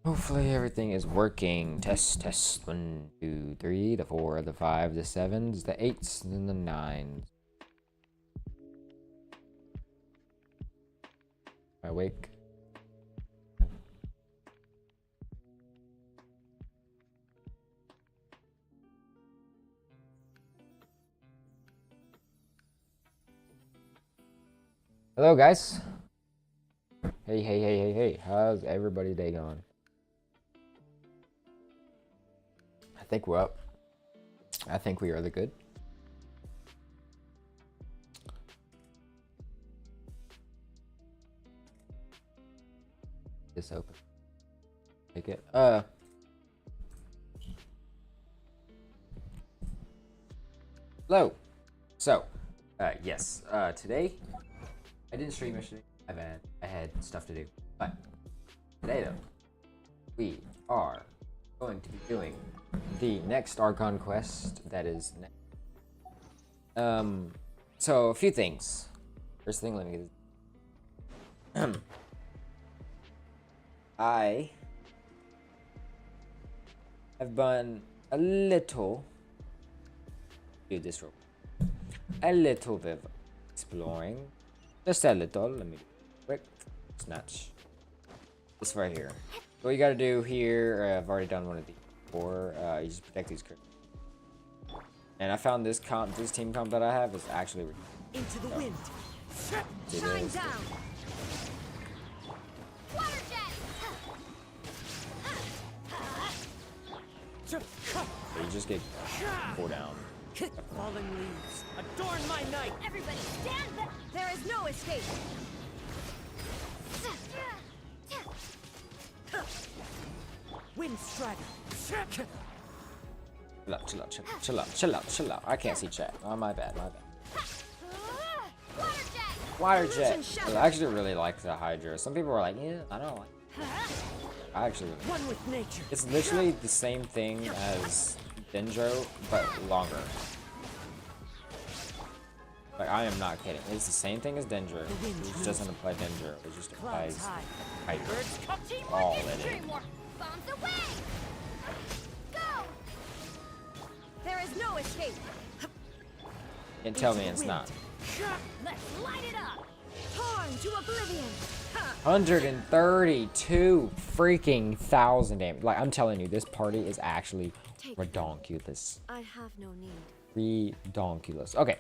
Hopefully everything is working. Test, test. 1, 2, 3, the 4, the 5, the 7s, the 8s, and the 9s. Am I awake? Hello, guys. Hey, hey, hey, hey, hey. How's everybody day going? I think we're up. I think we are the good. This open. Take it. Hello. So, yes. Today, I didn't stream yesterday. I had stuff to do. But today, though, we are going to be doing the next Archon quest. That is next. So a few things. First thing, let me get this. I have done a little. Do this real quick. A little bit of exploring. Just a little. Let me do it quick. Snatch. This right here. What you gotta do here, I've already done one of these before. You just protect these critters. And I found this team comp that I have is actually into the wind. Shine down. Water jet. You just get pulled down. The fallen leaves adorn my night. Everybody stand back. There is no escape. Wind strider. Chill out. I can't see chat. Oh, my bad. Water jet. I actually really like the Hydra. Some people are like, yeah, I don't like it. I actually really One with nature. It's literally the same thing as Dendro, but longer. Like, I am not kidding. It's the same thing as Dendro. It just doesn't apply Dendro. It just applies Hydra. All in it. Bombs away. Go. There is no escape. And tell me it's not. Let's light it up. Torn to oblivion. 132 freaking thousand damage. Like, I'm telling you, this party is actually redonkulous. I have no need. Redonkulous. Okay,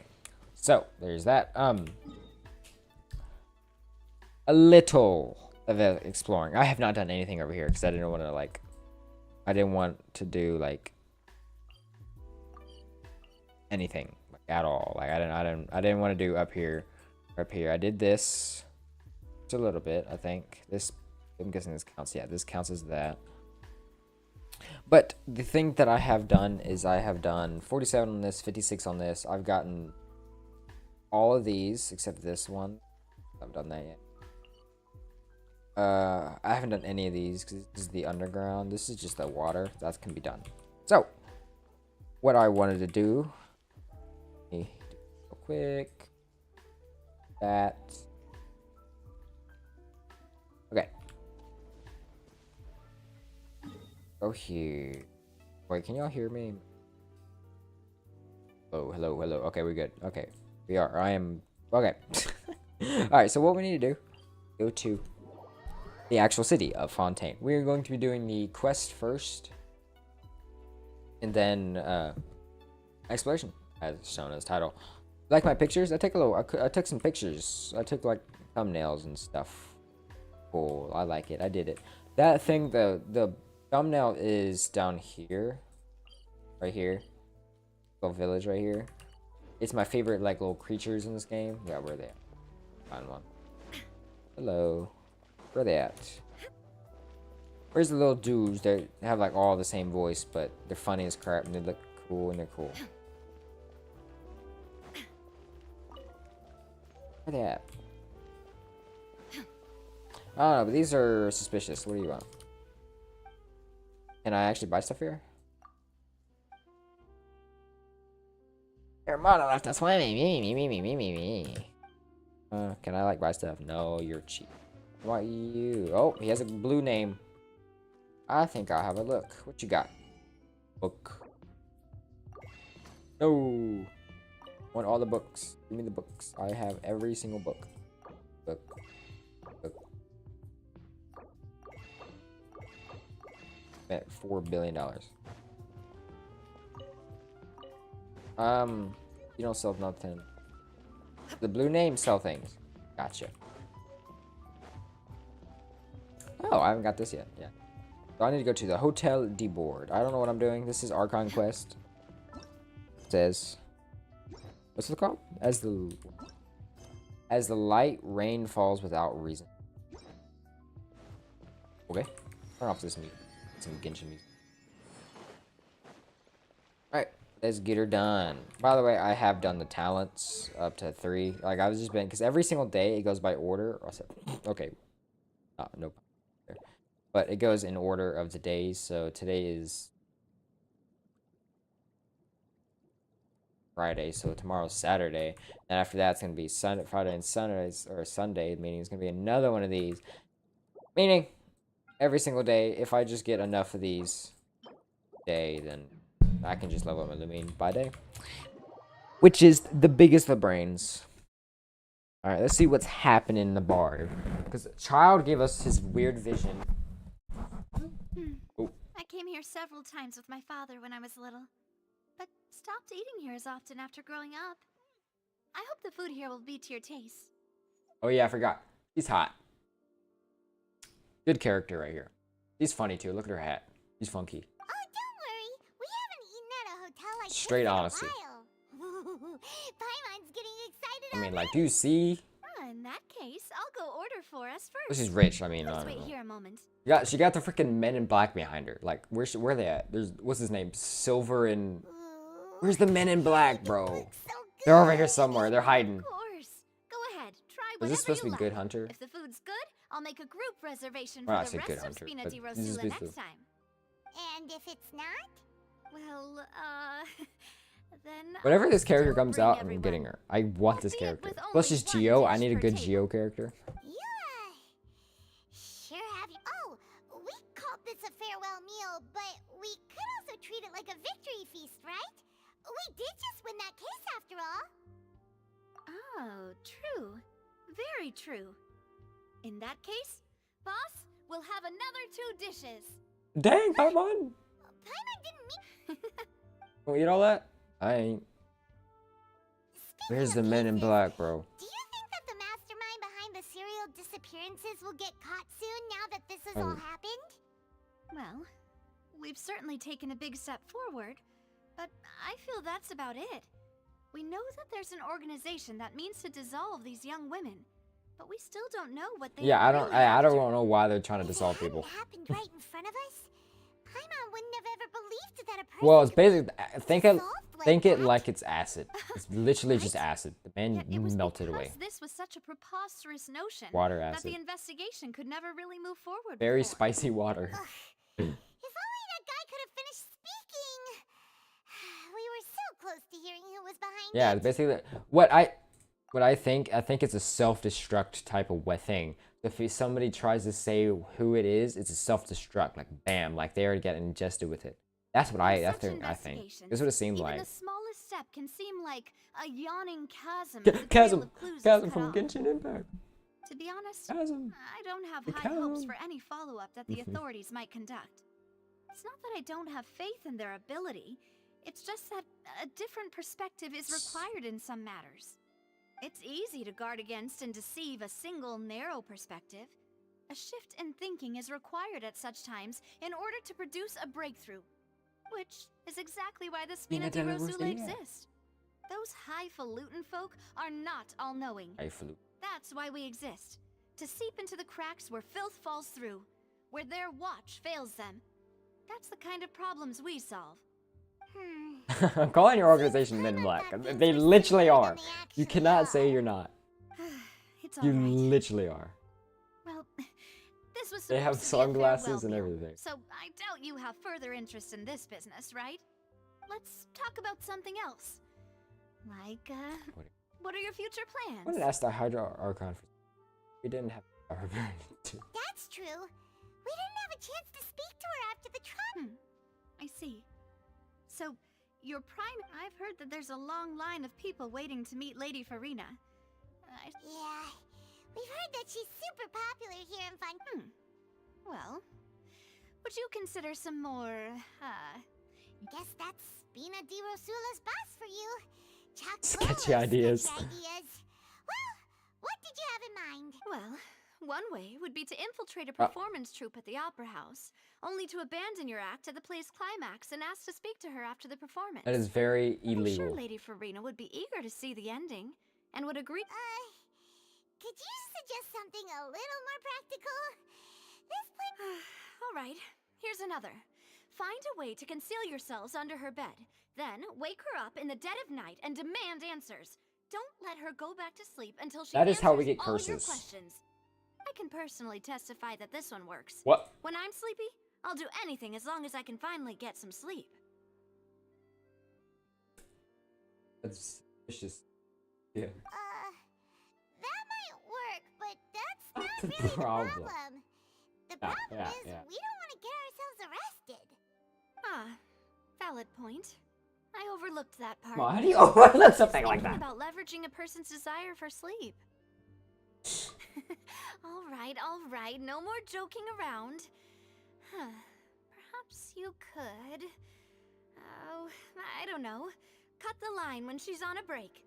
so there's that. A little of exploring. I have not done anything over here because I didn't want to I didn't want to do anything at all. Like, I didn't want to do up here. I did this. A little bit, I think. I'm guessing this counts. Yeah, this counts as that. But the thing that I have done is I have done 47 on this, 56 on this. I've gotten all of these except this one. I haven't done that yet. I haven't done any of these because this is the underground. This is just the water. That can be done. So, what I wanted to do, real quick, that. Okay. Go here. Wait, can y'all hear me? Oh, hello. Okay, we're good. Okay, we are. I am. Okay. Alright, so what we need to do, go to the actual city of Fontaine. We're going to be doing the quest first. And then, exploration, as shown as title. Like my pictures? I took some pictures. I took, thumbnails and stuff. Cool, I like it. I did it. That thing, the thumbnail is down here, right here, little village right here. It's my favorite little creatures in this game. Yeah, where are they at? Find one. Hello, where are they at? Where's the little dudes that have all the same voice, but they're funny as crap and they look cool and they're cool? Where are they at? I don't know, but these are suspicious. What do you want? Can I actually buy stuff here? Hermano, left swimming. Me. Can I buy stuff? No, you're cheap. Why you? Oh, he has a blue name. I think I'll have a look. What you got? Book. No. I want all the books. Give me the books. I have every single book. Book. Book. At $4 billion. You don't sell nothing. The blue names sell things. Gotcha. Oh, I haven't got this yet. Yeah. So I need to go to the Hotel de Board. I don't know what I'm doing. This is Archon quest. It says, what's it called? As the light rain falls without reason. Okay. Turn off this music. Some Genshin music. Alright, let's get her done. By the way, I have done the talents up to 3. Like, I was just been, because every single day it goes by order. Okay. Nope. But it goes in order of the days. So today is Friday, so tomorrow's Saturday. And after that, it's going to be Sunday, Friday, and Sundays, or Sunday, meaning it's going to be another one of these. Meaning, every single day, if I just get enough of these day, then I can just level up my Lumine by day. Which is the biggest of brains. Alright, let's see what's happening in the bar. Because Child gave us his weird vision. Oh. I came here several times with my father when I was little, but stopped eating here as often after growing up. I hope the food here will be to your taste. Oh yeah, I forgot. He's hot. Good character right here. He's funny too. Look at her hat. He's funky. Oh, don't worry. We haven't eaten at a hotel like Straight this in honesty. a while. Paimon's getting excited I mean, already. like, do you see? In that case, I'll go order for us first. Well, she's rich. I mean, I Let's don't wait know. here a moment. Yeah, she got the freaking Men in Black behind her. Like, where are they at? There's, what's his name? Silver and... Where's the Men in Black, bro? So They're over here somewhere. They're hiding. Of course. Go ahead. Try Is whatever this supposed to you be Good like. Hunter? If the food's good, I'll make a group reservation Well, I for said the Good rest of Hunter, Spina but di this is Rosula supposed next to- time. And if it's not? Well, then Whenever I'll this character still comes bring out, everyone. I'm getting her. I want this Albeit character. with Plus, only she's one Geo. I dish need a per good table. Geo character. Yeah. Sure have you. Oh, we called this a farewell meal, but we could also treat it like a victory feast, right? We did just win that case after all. Oh, true. Very true. In that case, boss, we'll have another 2 dishes. Dang, Paimon! Paimon didn't mean... Wanna eat all that? I ain't. Speaking Where's of the Men in cases, Black, bro? Do you think that the mastermind behind the serial disappearances will get caught soon now that this has all happened? Well, we've certainly taken a big step forward, but I feel that's about it. We know that there's an organization that means to dissolve these young women, but we still don't know what they Yeah, I really don't after. know why they're trying to If it dissolve hadn't people. happened right in front of us, Paimon wouldn't have ever believed that a person Well, it's could be basically think it that. like it's acid. It's literally just Right? acid. The man Yet it was melted because away. this was such a preposterous notion Water that acid. the investigation could never really move forward. Very before. spicy water. If only that guy could have finished speaking. We were so close to hearing who was behind Yeah, it. it's basically what I think it's a self-destruct type of thing. If somebody tries to say who it is, it's a self-destruct. Like bam, like they already get ingested with it. That's what In I such think. investigations, This is what it seemed even like. the smallest step can seem like a yawning chasm. Ca- if the chasm, trail of clues is chasm cut from off. Genshin Impact. To be honest, Chasm. I don't have The high hopes chasm. for any follow-up that the authorities might conduct. It's not that I don't have faith in their ability. It's just that a different perspective is required in some matters. It's easy to guard against and deceive a single narrow perspective. A shift in thinking is required at such times in order to produce a breakthrough. Which is exactly why the Spina di Rosula exist. Those highfalutin folk are not all-knowing. I flew. That's why we exist. To seep into the cracks where filth falls through. Where their watch fails them. That's the kind of problems we solve. I'm calling your organization Men in Black. They literally are. You cannot say you're not. It's all You right. literally are. Well, this was They have supposed to be a farewell sunglasses and meal, everything. So I doubt you have further interest in this business, right? Let's talk about something else. Like, what are your future I plans? wanted to ask the Hydra Archon. We didn't have our ability to. That's true. We didn't have a chance to speak to her after the trial. I see. So, your prime... I've heard that there's a long line of people waiting to meet Lady Farina. Yeah, we've heard that she's super popular here in Fun. Well, would you consider some more, Guess that's Spina di Rosula's boss for you. Chock Sketchy full of ideas. sketchy ideas. Well, what did you have in mind? Well, one way would be to infiltrate a performance troupe at the Opera House, only to abandon your act at the play's climax and ask to speak to her after the performance. That is very I'm illegal. sure Lady Farina would be eager to see the ending, and would agree. Could you suggest something a little more practical? This place... Alright, here's another. Find a way to conceal yourselves under her bed. Then, wake her up in the dead of night and demand answers. Don't let her go back to sleep until she That is how we answers get all your curses. questions. I can personally testify that this one works. What? When I'm sleepy, I'll do anything as long as I can finally get some sleep. That's vicious. Yeah. That might work, but that's not That's the really the problem. problem. The problem is yeah. we don't want to get ourselves arrested. Ah, valid point. I overlooked that part. Come on, how do you overlook something like Thinking that? about leveraging a person's desire for sleep. all right, no more joking around. Perhaps you could... Oh, I don't know. Cut the line when she's on a break.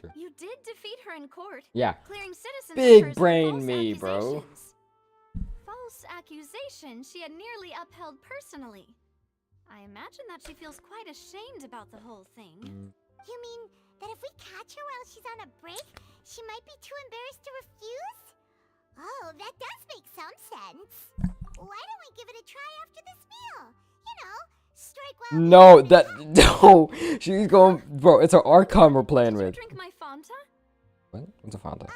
Sure. You did defeat her in court. Yeah. Clearing citizens Big of hers for brain false me, bro. accusations. False accusation she had nearly upheld personally. I imagine that she feels quite ashamed about the whole thing. You mean that if we catch her while she's on a break, she might be too embarrassed to refuse? Oh, that does make some sense. Why don't we give it a try after this meal? You know, strike while No, that no. She's going, bro. It's an Archon we're playing Did you with. drink my Fanta? What? What's a Fanta?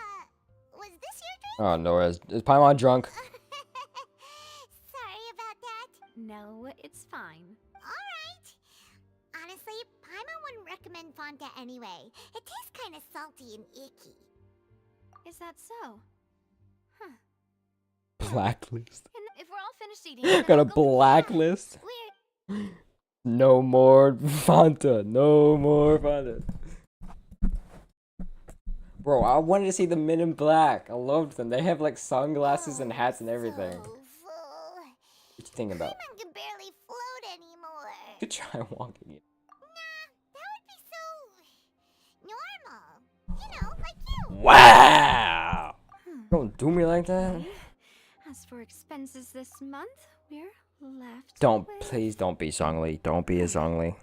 was this your drink? Oh no, is Paimon drunk? Sorry about that. No, it's fine. Alright. Honestly, Paimon wouldn't recommend Fanta anyway. It tastes kind of salty and icky. Is that so? Huh. Blacklist. And if we're all finished eating, then Got I'll a go- blacklist. Weird. No more Fanta. No more Fanta. Bro, I wanted to see the Men in Black. I loved them. They have like sunglasses and hats and everything. So full. What you think about? Paimon can barely float anymore. You could try walking it. Nah, that would be so normal. You know, like you. Wow! Don't do me like that. Okay. As for expenses this month, we're left. Don't, with... please don't be Zhongli. Don't be a Zhongli.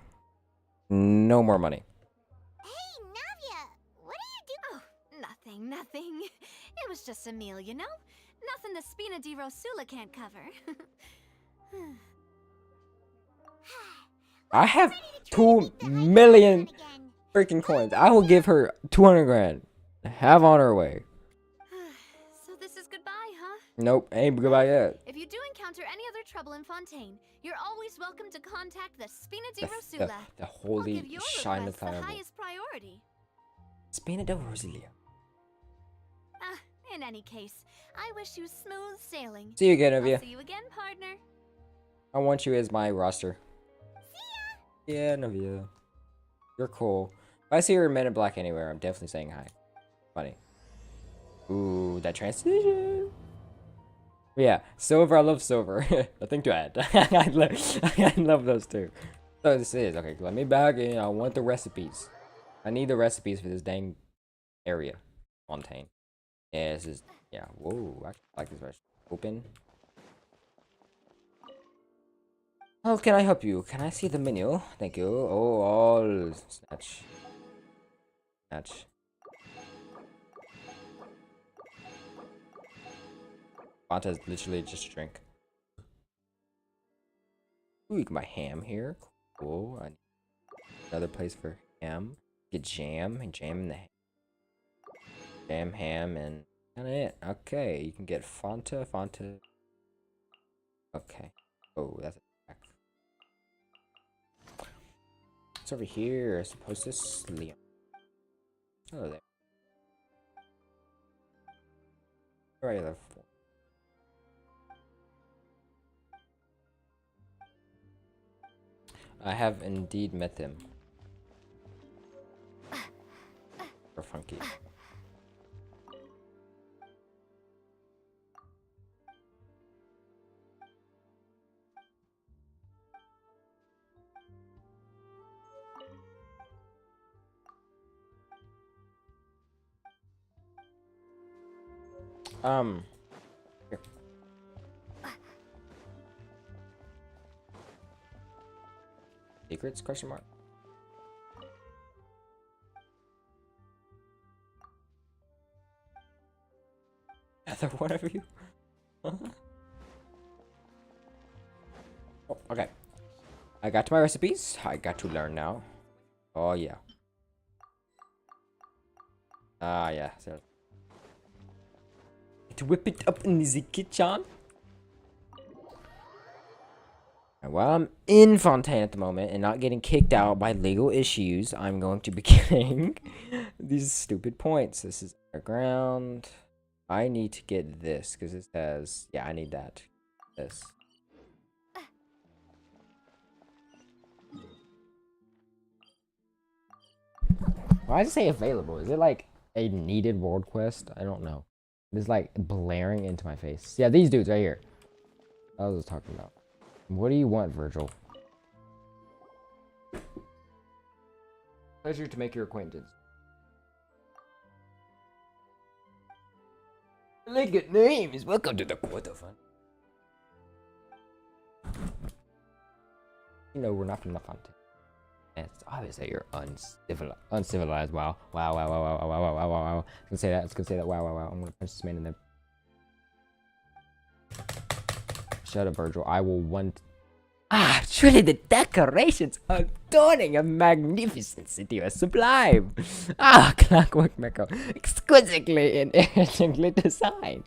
No more money. Hey, Navia, what are you doing? Oh, nothing. It was just a meal, you know? Nothing the Spina di Rosula can't cover. I have Ready to try to 2 beat the million Icon again. freaking coins. I will give her 200 grand. Have on her way. So this is goodbye, huh? Nope, ain't goodbye yet. If you do encounter any other trouble in Fontaine, you're always welcome to contact the Spina di The Rosula. the I'll holy give your shine of request the Thailand. highest priority. Spina de Rosilia. In any case, I wish you smooth sailing. See you again, I'll Navia. see you again, partner. I want you as my roster. Yeah, Navia. You're cool. If I see her in Men in Black anywhere, I'm definitely saying hi. Funny. Ooh, that transition. Yeah, Silver. I love Silver. Nothing to add. I love those two. So this is okay. Let me back in. I want the recipes. I need the recipes for this dang area. Fontaine. Yeah, this is. Yeah. Whoa. I like this recipe. Open. How can I help you? Can I see the menu? Thank you. Oh, all snatch. Snatch. Fanta is literally just a drink. Ooh, you get my ham here. Cool. I need another place for ham. Get jam and jam in the jam, ham, and kind of it. Okay, you can get Fanta. Okay. Oh, that's a pack. It's over here. It's supposed to sleep. Oh, there. Where are the I have indeed met them. Or funky. Here. Secrets? Question mark. Either one of you. Oh, okay. I got my recipes. I got to learn now. Oh yeah. Ah yeah. So to whip it up in the kitchen. And while I'm in Fontaine at the moment and not getting kicked out by legal issues, I'm going to be getting these stupid points. This is underground. I need to get this because it says, yeah, I need that. This. Why does it say available? Is it like a needed world quest? I don't know. It's like blaring into my face. Yeah, these dudes right here. I was talking about. What do you want, Virgil? Pleasure to make your acquaintance. I like good names. Welcome to the quarter fun. You know we're not from the Fontaine. It's obvious that you're uncivilized. Wow. Wow, wow, wow, wow, wow, wow, wow, wow, wow. I was gonna say that. Wow, wow, wow. I'm gonna punch this man in the... Shut up, Virgil. I will want... Ah, truly the decorations adorning a magnificent city are sublime. Ah, clockwork mecha, exquisitely and elegantly designed.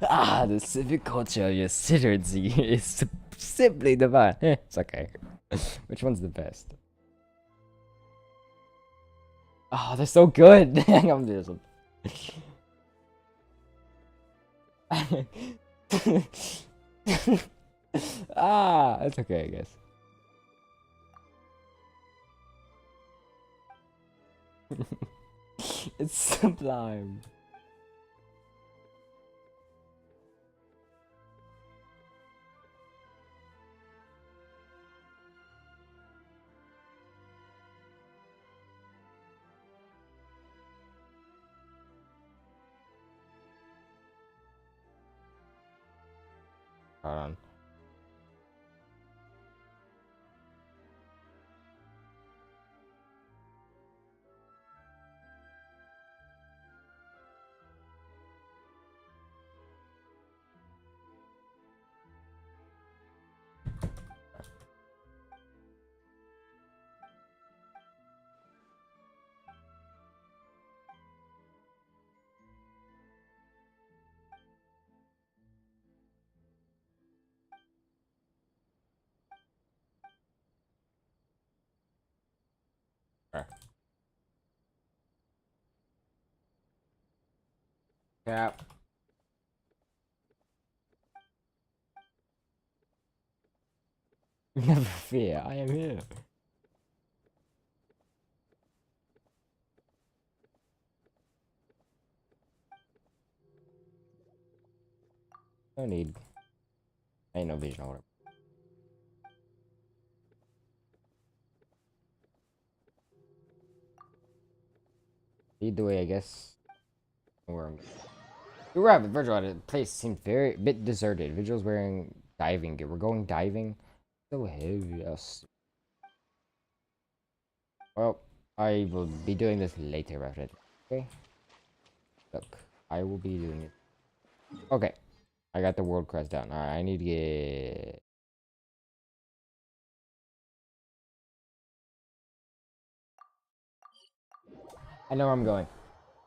Ah, the civic culture of your city is simply divine. It's okay. Which one's the best? Oh, they're so good. I'm gonna do this one. Ah, it's okay, I guess. It's sublime. Hold on. Okay. Cap. Never fear, I am here. No need. Ain't no vision order. Lead the way, I guess. Where I'm... You're right, but Virgil, the place seems very bit deserted. Virgil's wearing diving gear. We're going diving. So heavy, yes. Well, I will be doing this later after that. Okay. Look, I will be doing it. Okay. I got the world quest down. Alright, I need to get... I know where I'm going.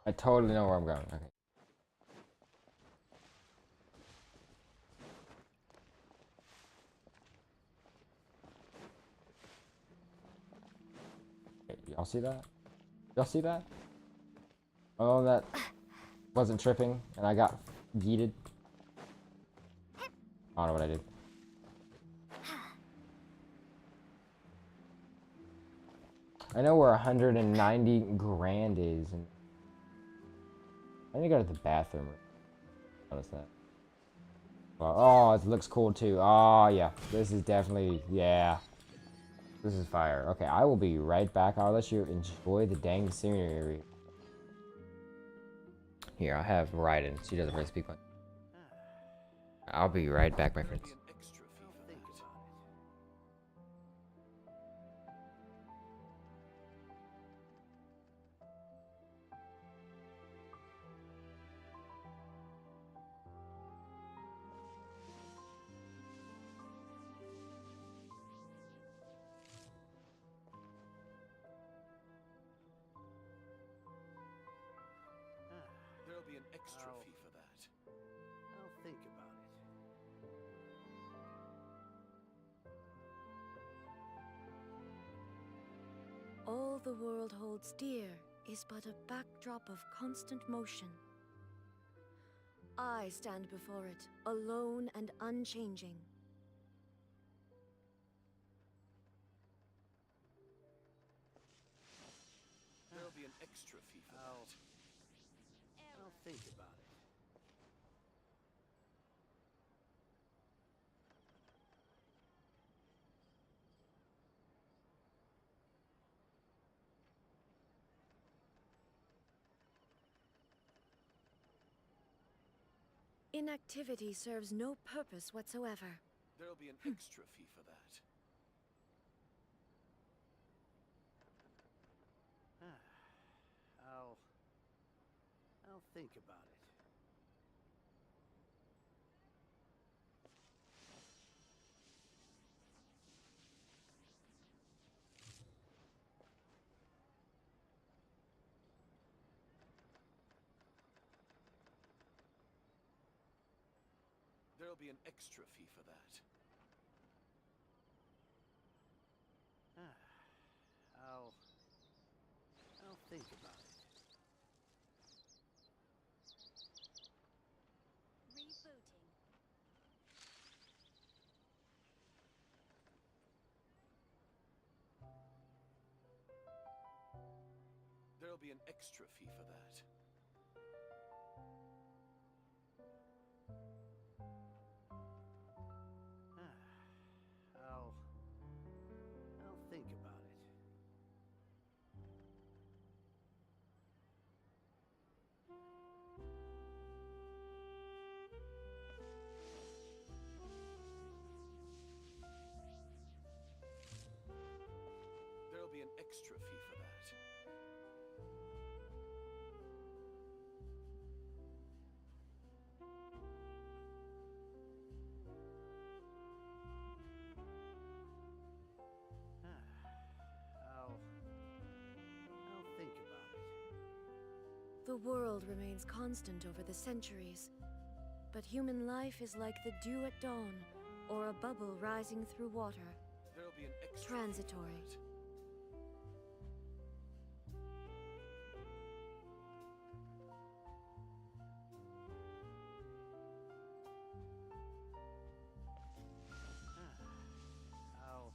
I totally know where I'm going. Okay. Y'all see that? Y'all see that? Oh, that wasn't tripping, and I got yeeted. I don't know what I did. I know where 190 grand is. And I need to go to the bathroom. Notice that. Oh, it looks cool too. Oh, yeah. This is definitely, yeah. This is fire. Okay, I will be right back. I'll let you enjoy the dang scenery. Here, I have Raiden. She does the first speak one. I'll be right back, my friends. There'll be an extra fee for that. I'll think about it. All the world holds dear is but a backdrop of constant motion. I stand before it, alone and unchanging. There'll be an extra fee for that. I'll think about it. Inactivity serves no purpose whatsoever. There'll be an extra fee for that. I'll think about it. There'll be an extra fee for that. I'll think about it. Rebooting. There'll be an extra fee for that. I'll think about it. There'll be an extra fee for that. I'll think about it. The world remains constant over the centuries, but human life is like the dew at dawn, or a bubble rising through water, There'll be an extra fee for transitory. that. I'll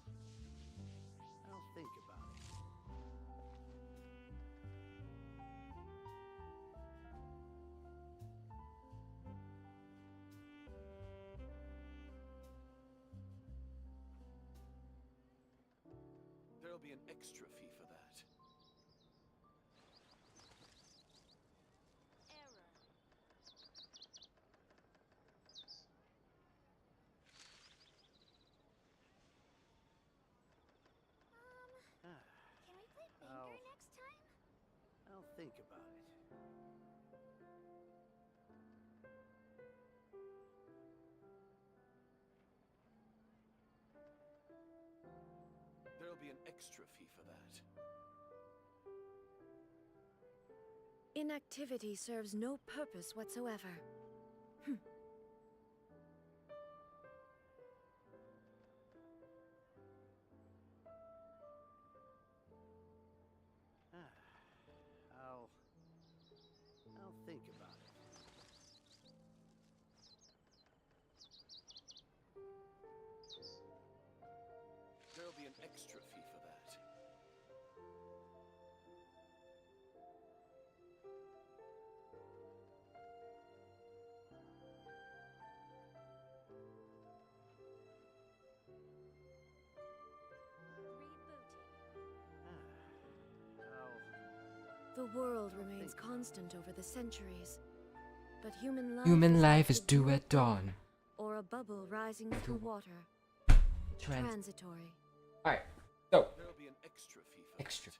think about it. There'll be an extra fee for that. Error. Can we play I'll- Bender next time? I'll think about it. There'll be an extra fee for that. Inactivity serves no purpose whatsoever. I'll think about it. There'll be an extra fee for that. The world remains constant over the centuries, but Human life is due at dawn. or a bubble rising through water. Transitory. Alright, so There'll be an extra fee for extra.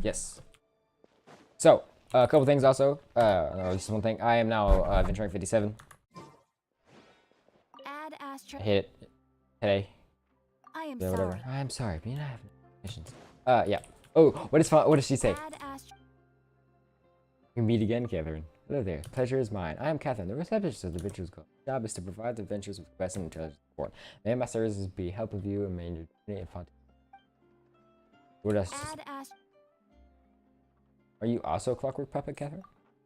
Yes. So, a couple things also. No, just one thing. I am now venturing 57. Add Astra. I hit it today. I am Yeah, whatever. sorry. I'm sorry, but you know I have missions. Yeah. Oh, what does she say? Add Astra. We meet again, Catherine. Hello there. Pleasure is mine. I am Catherine, the receptionist of the Adventures Club. My job is to provide the adventures with quests and intelligence support. May my services be help of you and may your journey and fun. What else? Add Astra. Are you also a clockwork puppet, Catherine?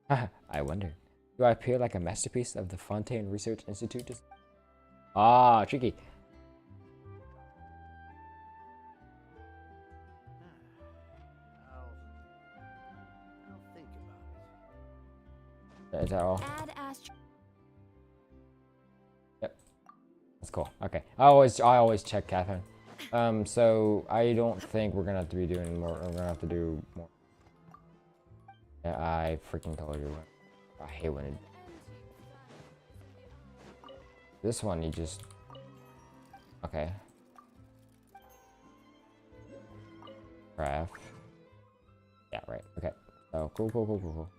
I wonder. Do I appear like a masterpiece of the Fontaine Research Institute? Ah, tricky. I'll think about it. Is that all? Add Astra. Yep. That's cool. Okay. I always check, Catherine. So I don't think we're gonna have to be doing more. We're gonna have to do more. Yeah, I freaking told you. I hate when it. This one, you just. Okay. Craft. Yeah, right. Okay. So cool.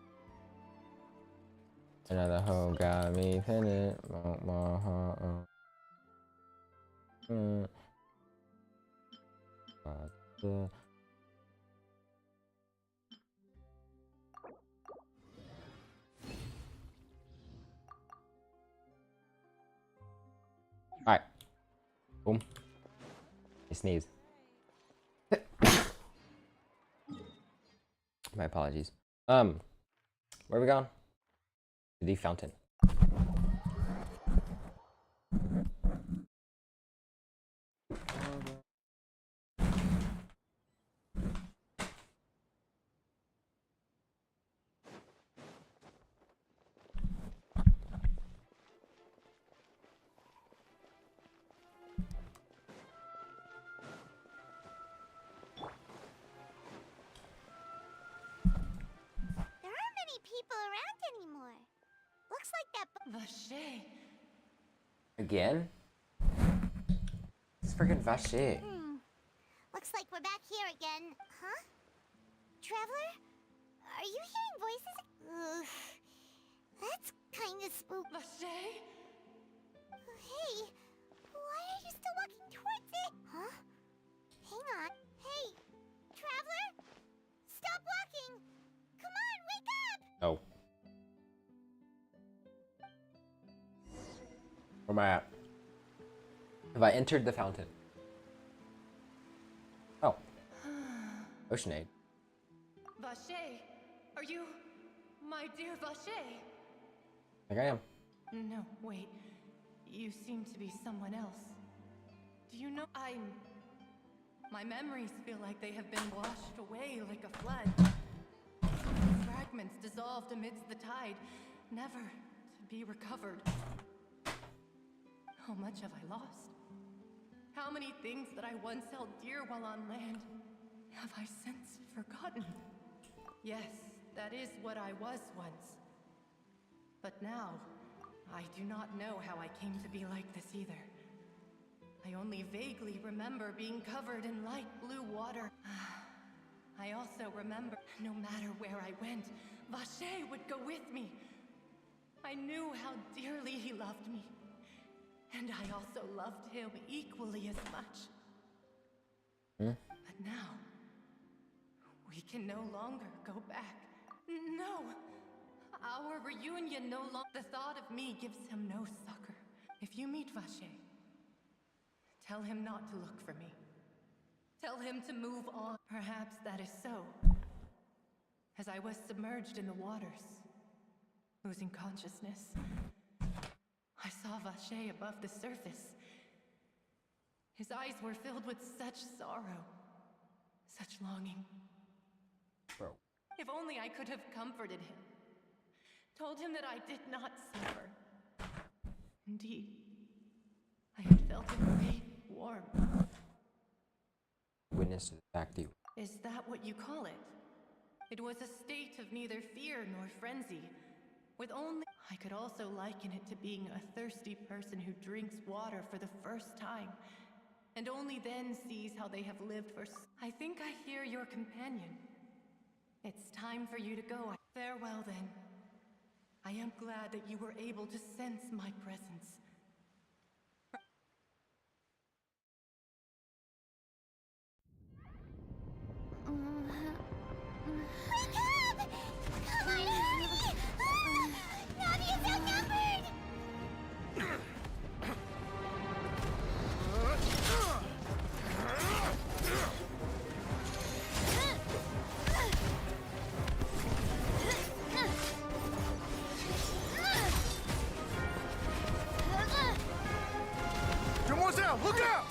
Another hoe got me pinned. Alright. Boom. I sneeze. My apologies. Where are we going? To the fountain. There aren't many people around anymore. Looks like that. Vache. Again? It's freaking Vache. Looks like we're back here again. Huh? Traveler? Are you hearing voices? Ugh. That's kind of spooky. Vache? Hey, why are you still walking towards it? Huh? Hang on. Hey, Traveler? Stop walking! Come on, wake up! Oh. Where am I at? Have I entered the fountain? Oh. Oceanade. Vache? Are you my dear Vache? Like I am. No, wait. You seem to be someone else. Do you know my memories feel like they have been washed away like a flood. Fragments dissolved amidst the tide, never to be recovered. How much have I lost? How many things that I once held dear while on land have I since forgotten? Yes, that is what I was once. But now, I do not know how I came to be like this either. I only vaguely remember being covered in light blue water. I also remember, no matter where I went, Vache would go with me. I knew how dearly he loved me. And I also loved him equally as much. But now, we can no longer go back. No! Our reunion no longer. The thought of me gives him no succor. If you meet Vache, tell him not to look for me. Tell him to move on. Perhaps that is so. As I was submerged in the waters, losing consciousness, I saw Vache above the surface. His eyes were filled with such sorrow, such longing. Bro. If only I could have comforted him. Told him that I did not suffer. Indeed, I had felt him great warmth. Witness to the fact that you. Is that what you call it? It was a state of neither fear nor frenzy, with only... I could also liken it to being a thirsty person who drinks water for the first time, and only then sees how they have lived for... I think I hear your companion. It's time for you to go. Farewell, then. I am glad that you were able to sense my presence. Wake up! Come on, hurry! Navia's outnumbered! Demoiselle, look out!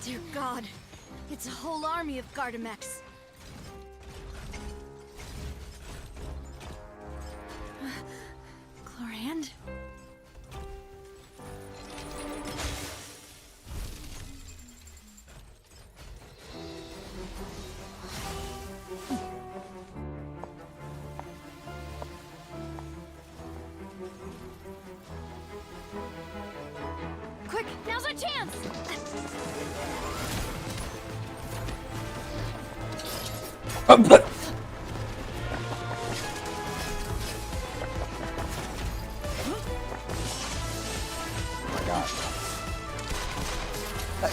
Dear God, it's a whole army of Gardamex. Chlorand? Quick, now's our chance! Oh my god.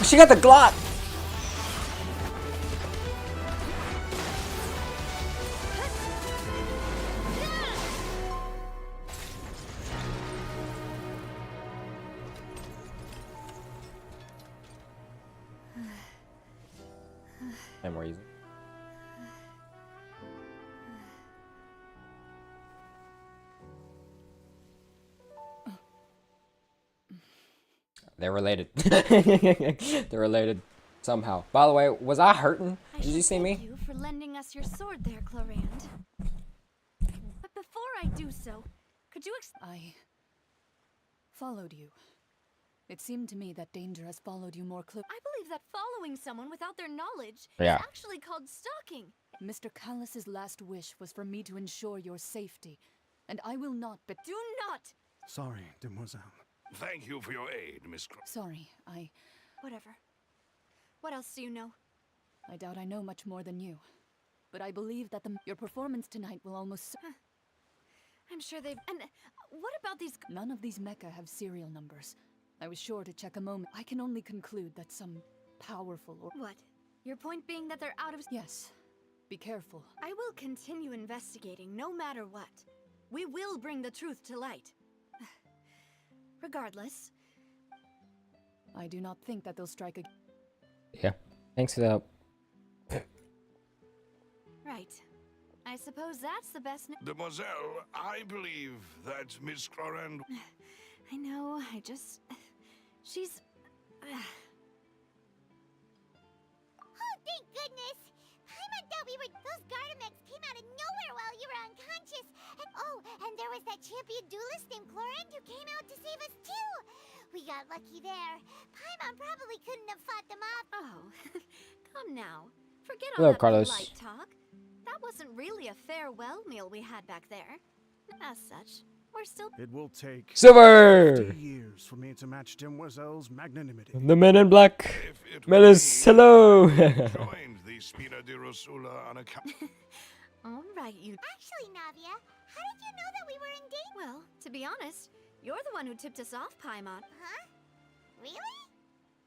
She got the Glock! And more easy. They're related. They're related somehow. By the way, was I hurting? Did you see me? Thank you for lending us your sword there, Chlorand. But before I do so, could you I followed you. It seemed to me that danger has followed you more closely. I believe that following someone without their knowledge Yeah. is actually called stalking. Mr. Callus's last wish was for me to ensure your safety, and I will not Do not! Sorry, demoiselle. Thank you for your aid, Miss Sorry, Whatever. What else do you know? I doubt I know much more than you. But I believe that your performance tonight will almost... I'm sure they've... And what about these... None of these mecha have serial numbers. I was sure to check a moment. I can only conclude that some powerful or... What? Your point being that they're out of... Yes. Be careful. I will continue investigating no matter what. We will bring the truth to light. Regardless. I do not think that they'll strike again. Yeah. Thanks for the help. Right. I suppose that's the best... Demoiselle, I believe that Miss Clorand... I know, I just... She's... Oh, thank goodness! Paimon thought we were... Those Gardamex came out of nowhere while you were unconscious. And oh, and there was that champion duelist named Chlorand who came out to save us too! We got lucky there. Paimon probably couldn't have fought them off. Oh, come now. Forget Hello, all that Carlos. light talk. That wasn't really a farewell meal we had back there. As such, we're still... It will take Silver! 50 years for me to match Demoiselle's magnanimity. The men in black. If it were Melis, me, hello! joined the Spina di Rosula on account... All right, you... Actually, Navia, how did you know that we were in danger? Well, to be honest, you're the one who tipped us off, Paimon. Huh? Really?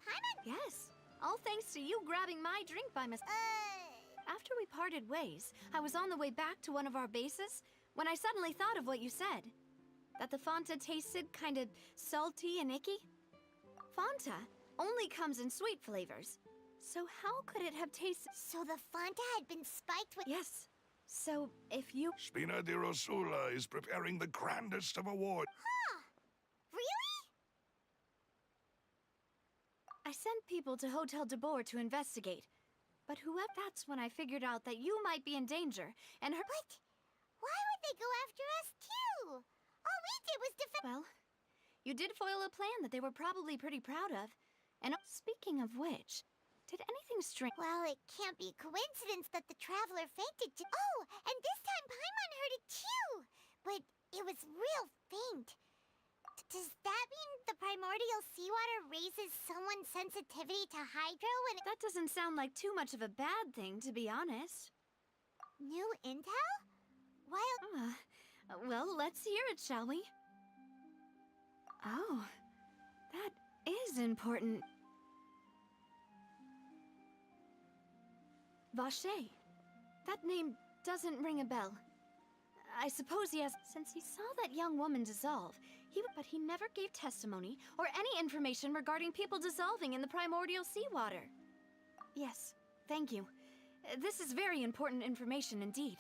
Paimon? Yes. All thanks to you grabbing my drink by mistake. After we parted ways, I was on the way back to one of our bases when I suddenly thought of what you said. That the Fanta tasted kind of salty and icky. Fanta only comes in sweet flavors. So how could it have tasted... So the Fanta had been spiked with... Yes. So if you... Spina di Rosula is preparing the grandest of awards. Huh? Really? I sent people to Hotel de Boer to investigate. But whoever... That's when I figured out that you might be in danger, and her... But why would they go after us too? All we did was defend... Well, You did foil a plan that they were probably pretty proud of. And speaking of which, did anything strange? Well, it can't be a coincidence that the traveler fainted too. Oh, and this time Paimon heard it too! But it was real faint. Does that mean the primordial seawater raises someone's sensitivity to hydro and That doesn't sound like too much of a bad thing, to be honest. new intel? While Well, let's hear it, shall we? Oh, that is important. Vache. That name doesn't ring a bell. I suppose he has... Since he saw that young woman dissolve, but he never gave testimony or any information regarding people dissolving in the primordial seawater. Yes, thank you. This is very important information indeed.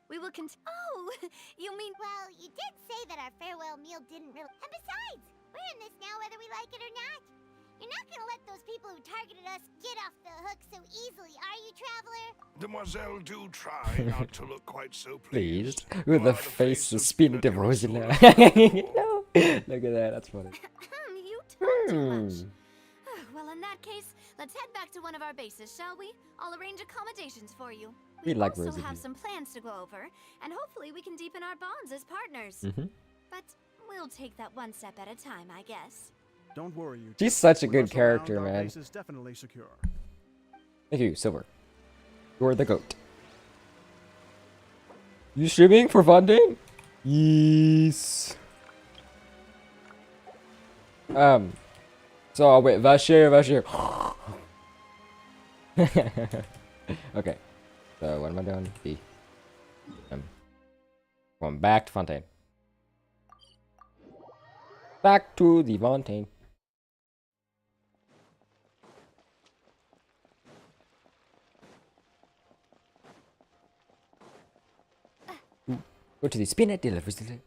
We will Oh, you mean... Well, you did say that our farewell meal didn't really... And besides, we're in this now whether we like it or not. You're not gonna let those people who targeted us get off the hook so easily, are you, Traveler? Demoiselle, do try not to look quite so Pleased. pleased. With You the are face of spirit Spina de of Rosina. Rosula. No. Look at that, that's funny. You talk too much. Well, in that case, let's head back to one of our bases, shall we? I'll arrange accommodations for you. We like also Rosie. have some plans to go over, and hopefully we can deepen our bonds as partners. But we'll take that one step at a time, I guess. Don't worry, you. She's such a With good us around, character, our man. base is definitely secure. Thank you, Silver. You're the goat. You streaming for Fontaine? Yes. So wait, Vache. Okay. So what am I doing? B. Going back to Fontaine. Back to the Fontaine. Go to the Spina de Rosila.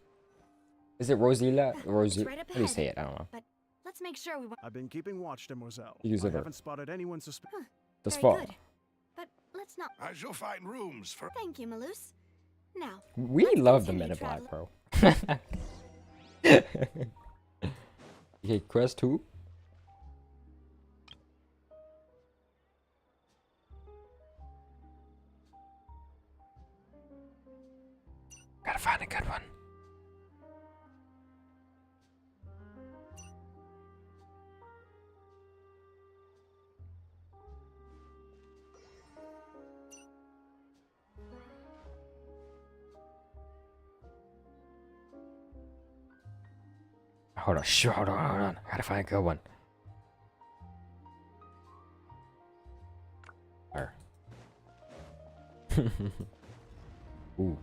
Is it Rosila? Rosi? right up How do you ahead. say it? I don't know. But let's make sure we... I've been keeping watch, Demoiselle. Use I it. haven't spotted anyone suspicious. Thus Very far. good. But let's not... I shall find rooms for... Thank you, Malus. Now, We let's love the continue, Men in Black, traveler. bro. Okay, quest 2. Gotta find a good one. Hold on, hold on. Gotta find a good one. There. Ooh.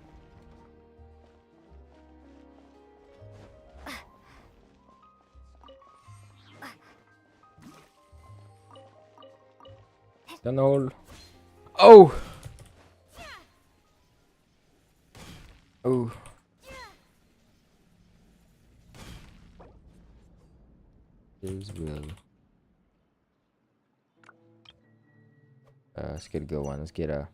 Down the hole. Oh! Oh. His will. Let's get a good one. Let's get a...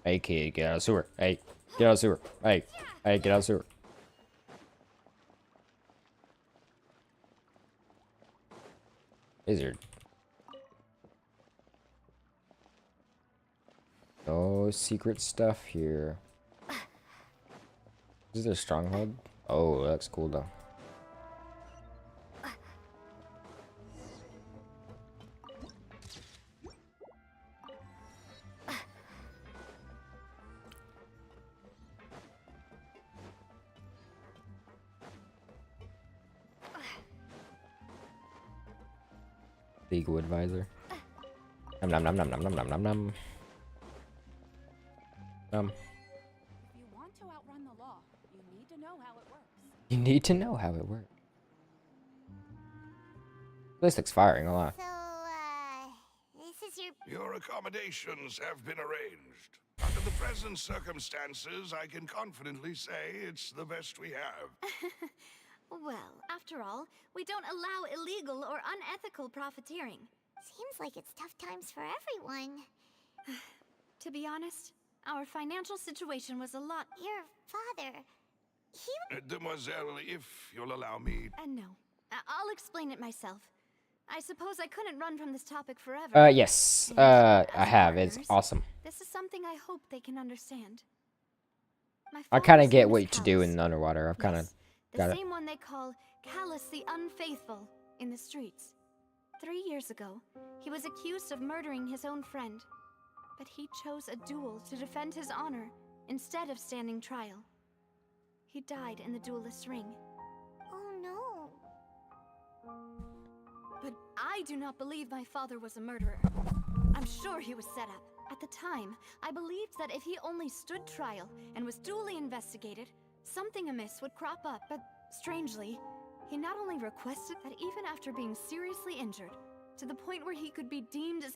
Hey kid, get out of the sewer. Hey, get out of the sewer. Hey, get out of the sewer. Lizard. No secret stuff here. Is there a stronghold? Oh, that's cool though. Legal advisor. Nom nom nom nom nom nom nom nom nom. If you want to outrun the law, you need to know how it works. You need to know how it works. This looks firing a lot. So, this is your Your accommodations have been arranged. Under the present circumstances, I can confidently say it's the best we have. Well, after all, we don't allow illegal or unethical profiteering. Seems like it's tough times for everyone. To be honest, our financial situation was a lot. Your father, he... Demoiselle, if you'll allow me... No. I'll explain it myself. I suppose I couldn't run from this topic forever. Yes. And I as have. It's partners, awesome. This is something I hope they can understand. My I kind father's of get name what is to do Callus. in underwater. I've kind of Yes, the got it. same one they call Callus the Unfaithful in the streets. 3 years ago, he was accused of murdering his own friend. But he chose a duel to defend his honor instead of standing trial. He died in the duelist's ring. Oh no. But I do not believe my father was a murderer. I'm sure he was set up. At the time, I believed that if he only stood trial and was duly investigated, something amiss would crop up. But strangely, he not only requested that even after being seriously injured, to the point where he could be deemed as...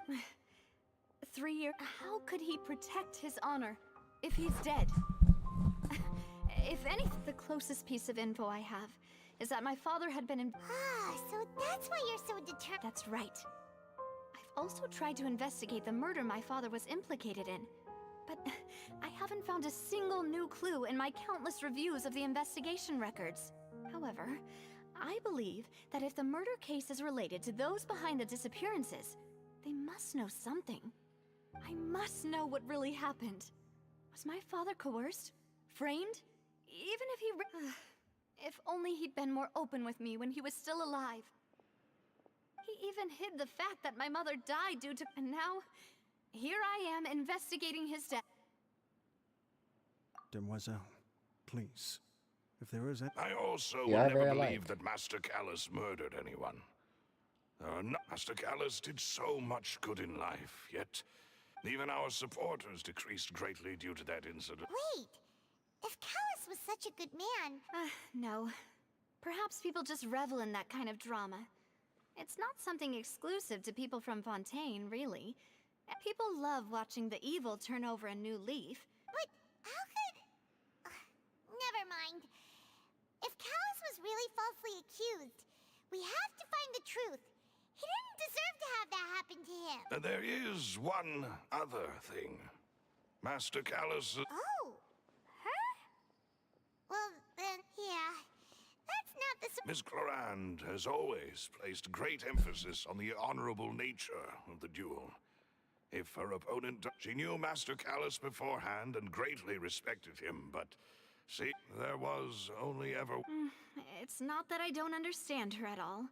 3 years... How could he protect his honor if he's dead? If anything, the closest piece of info I have is that my father had been in... So that's why you're so determined. That's right. I've also tried to investigate the murder my father was implicated in, but I haven't found a single new clue in my countless reviews of the investigation records. However, I believe that if the murder case is related to those behind the disappearances, they must know something. I must know what really happened. Was my father coerced? Framed? Even if he... If only he'd been more open with me when he was still alive. He even hid the fact that my mother died due to... And now, here I am investigating his death. Demoiselle, please. If there is a... I also Yeah, will never very believe alike. that Master Callus murdered anyone. No, Master Callus did so much good in life, yet even our supporters decreased greatly due to that incident. Wait, if Callus was such a good man... No. Perhaps people just revel in that kind of drama. It's not something exclusive to people from Fontaine, really. People love watching the evil turn over a new leaf. But how could... Never mind. If Callus was really falsely accused, we have to find the truth. He didn't deserve to have that happen to him. There is one other thing. Master Callus... Oh, her? Well, then, yeah. That's not the... Miss Clorand has always placed great emphasis on the honorable nature of the duel. If her opponent... She knew Master Callus beforehand and greatly respected him, but... See, there was only ever... It's not that I don't understand her at all.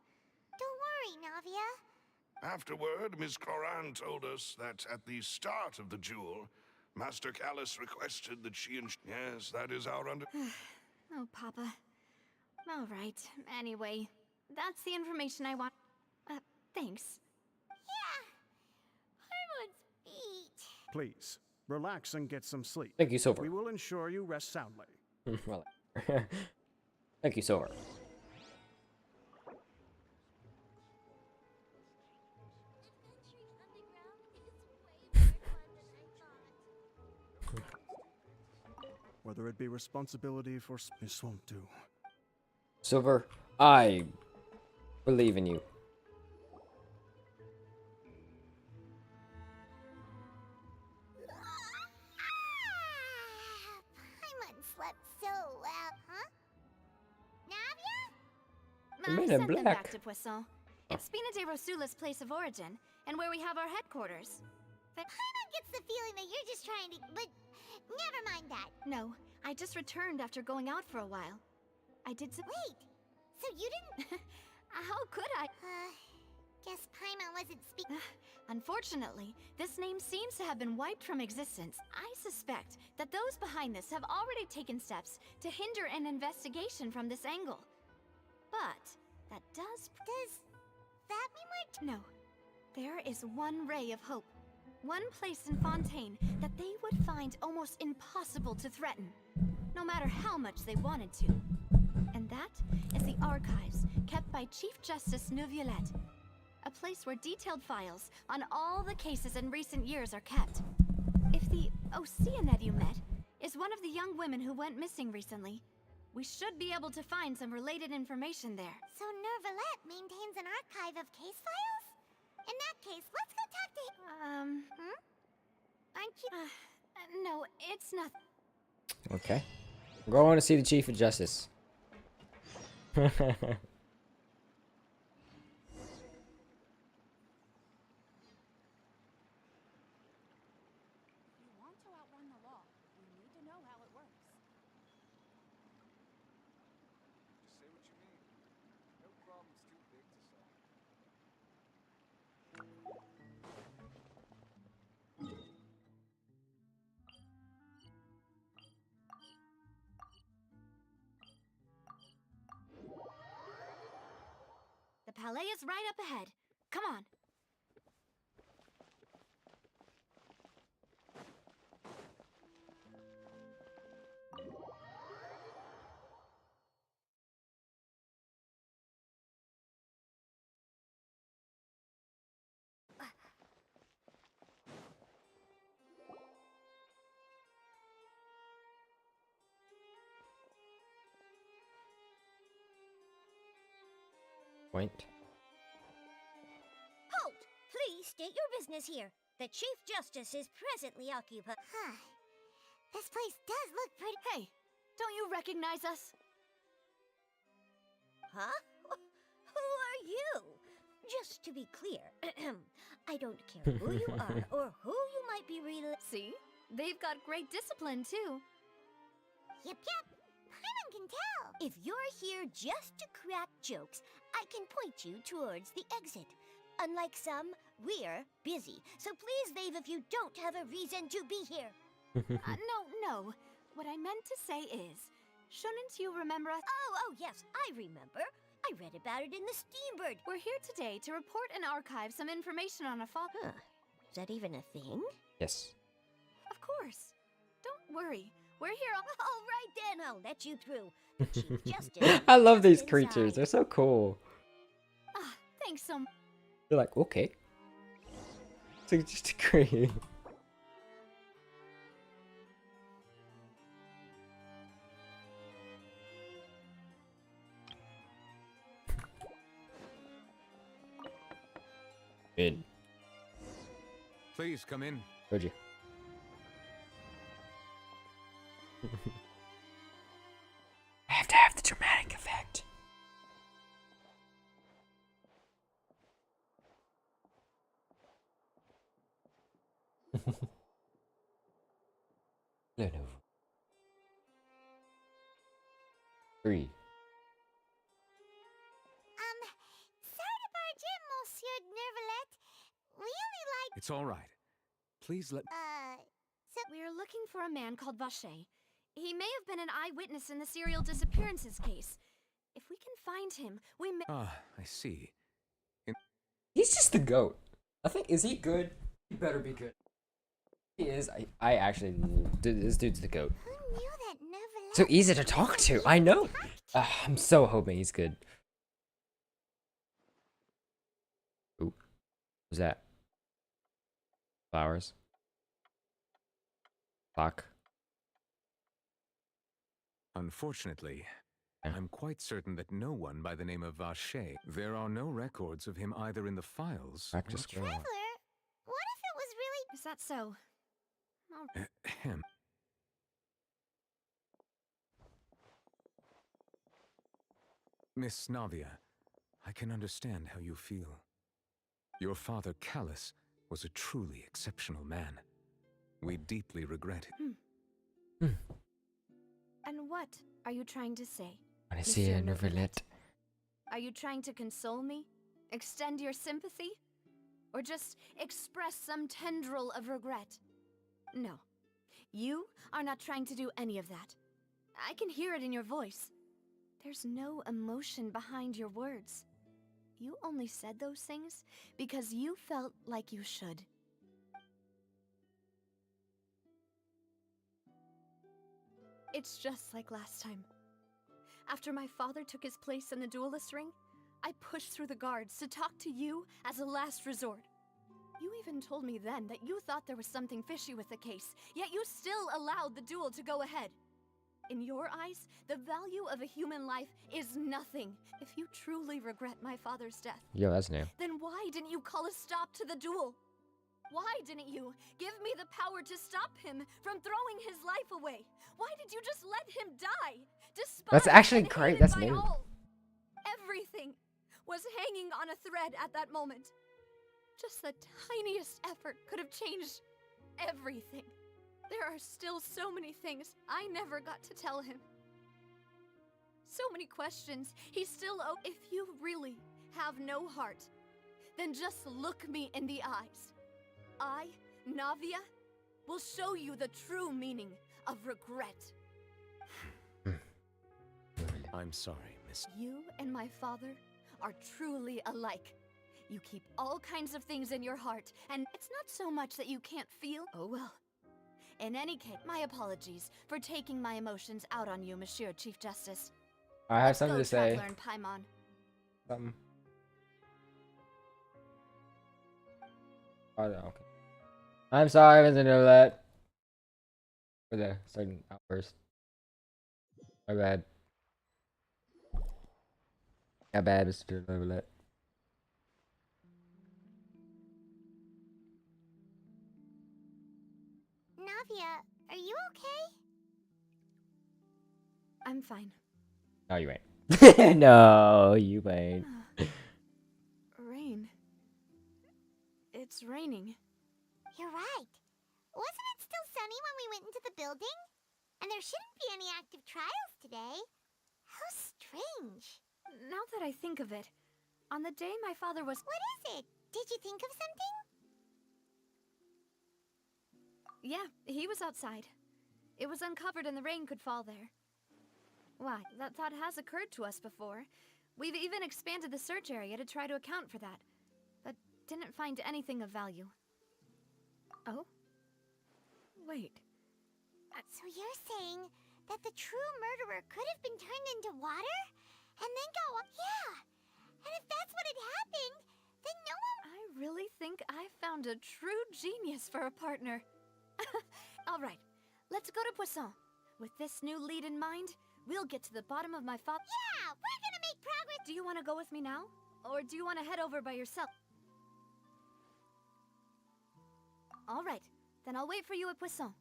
Don't worry, Navia. Afterward, Miss Clorand told us that at the start of the duel, Master Callus requested that she and... Yes, that is our under... Oh, Papa. All right. Anyway, that's the information I want. Thanks. Yeah. I want eat. Please, relax and get some sleep. Thank you, Silver. We will ensure you rest soundly. Well, thank you, Silver. Whether it be responsibility for... This won't do. Silver, I believe in you. Paimon slept so well, huh? Navia? The I men in sent them black. back to Poisson. It's Spina de Rosula's place of origin, and where we have our headquarters. Paimon gets the feeling that you're just trying to... But never mind that. No, I just returned after going out for a while. I did some... Wait, so you didn't... How could I? Guess Paimon wasn't speaking... Unfortunately, this name seems to have been wiped from existence. I suspect that those behind this have already taken steps to hinder an investigation from this angle. But that does that mean we're... No. There is one ray of hope. One place in Fontaine that they would find almost impossible to threaten, no matter how much they wanted to. And that is the archives kept by Chief Justice Neuvillette. A place where detailed files on all the cases in recent years are kept. If the Oceanid you met is one of the young women who went missing recently, we should be able to find some related information there. So Nervalette maintains an archive of case files? In that case, let's go talk to him. Aren't you? No, it's nothing. Okay. I'm going to see the Chief of Justice. If you want to outrun the law, you need to know how it works. Just say what you mean. No problem's too big to solve. The palais is right up ahead. Come on. Point. Halt! Please state your business here. The Chief Justice is presently occupied. Huh. This place does look pretty. Hey, don't you recognize us? Huh? Who are you? Just to be clear, I don't care who you are or who you might be See? They've got great discipline, too. Yep. Paimon can tell. If you're here just to crack jokes, I can point you towards the exit. Unlike some, we're busy, so please leave if you don't have a reason to be here. No. What I meant to say is, shouldn't you remember us? Oh, yes, I remember. I read about it in the Steambird. We're here today to report and archive some information on a fall. Huh. Is that even a thing? Yes. Of course. Don't worry. We're here all right then, I'll let you through. The Chief Justice. I love these inside. creatures. They're so cool. Thanks so much. They're like, okay. So you just agree. In. Please come in. Told you. I have to have the dramatic effect. No. 3. Sorry to barge in, Monsieur Nervalette. We only like... It's all right. Please let... So... We're looking for a man called Vacher. He may have been an eyewitness in the serial disappearances case. If we can find him, we may... Ah, I see. He's just the goat. I think, is he good? He better be good. He is. I actually, this dude's the goat. Who knew that Nervalette... So easy to talk to. I know. I'm so hoping he's good. Ooh. What's that? Flowers. Clock. Unfortunately, Yeah. I'm quite certain that no one by the name of Vacher. There are no records of him either in the files. Back to square one. Traveler, what if it was really... Is that so? Oh, Ahem. Miss Navia, I can understand how you feel. Your father, Callus, was a truly exceptional man. We deeply regret it. and what are you trying to say? I see a Nervalette. Are you trying to console me? Extend your sympathy? Or just express some tendril of regret? No. You are not trying to do any of that. I can hear it in your voice. There's no emotion behind your words. You only said those things because you felt like you should. It's just like last time. After my father took his place in the duelist ring, I pushed through the guards to talk to you as a last resort. You even told me then that you thought there was something fishy with the case, yet you still allowed the duel to go ahead. In your eyes, the value of a human life is nothing. If you truly regret my father's death, Yo, that's new. then why didn't you call a stop to the duel? Why didn't you give me the power to stop him from throwing his life away? Why did you just let him die? That's actually great. That's new. Everything was hanging on a thread at that moment. Just the tiniest effort could have changed everything. There are still so many things I never got to tell him. So many questions he still owes. If you really have no heart, then just look me in the eyes. I, Navia, will show you the true meaning of regret. I'm sorry, Miss. You and my father are truly alike. You keep all kinds of things in your heart, and it's not so much that you can't feel. Oh well. In any case, my apologies for taking my emotions out on you, Monsieur Chief Justice. I have something to say. Traveler in Paimon. Something. Oh, okay. I'm sorry, Mr. Nolet. For the sudden outburst. My bad. My bad, Mr. Nolet. Navia, are you okay? I'm fine. No, you ain't. No, you ain't. Rain. It's raining. You're right. Wasn't it still sunny when we went into the building? And there shouldn't be any active trials today. How strange. Now that I think of it, on the day my father was— What is it? Did you think of something? Yeah, he was outside. It was uncovered and the rain could fall there. Why, that thought has occurred to us before. We've even expanded the search area to try to account for that, but didn't find anything of value. Oh? Wait. So you're saying that the true murderer could have been turned into water? And then yeah! And if that's what had happened, then no one— I really think I found a true genius for a partner. Alright, let's go to Poisson. With this new lead in mind, we'll get to the bottom of my father— Yeah! We're gonna make progress! Do you want to go with me now? Or do you want to head over by yourself? Alright, then I'll wait for you at Poisson.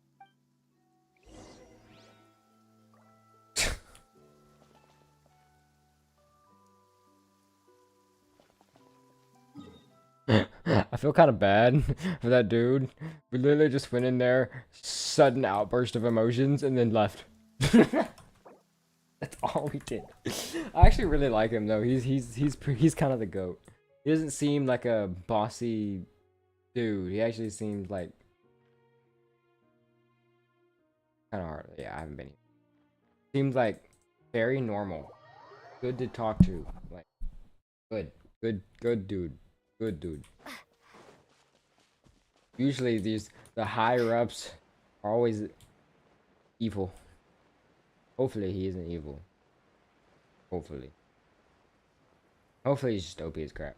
I feel kind of bad for that dude. We literally just went in there, sudden outburst of emotions, and then left. That's all we did. I actually really like him though. He's kind of the GOAT. He doesn't seem like a bossy dude. He actually seems like kind of hard. Yeah, I haven't been here. Seems like very normal. Good to talk to. Like good dude. Good dude. Usually the higher ups are always evil. Hopefully he isn't evil. Hopefully he's just OP as crap.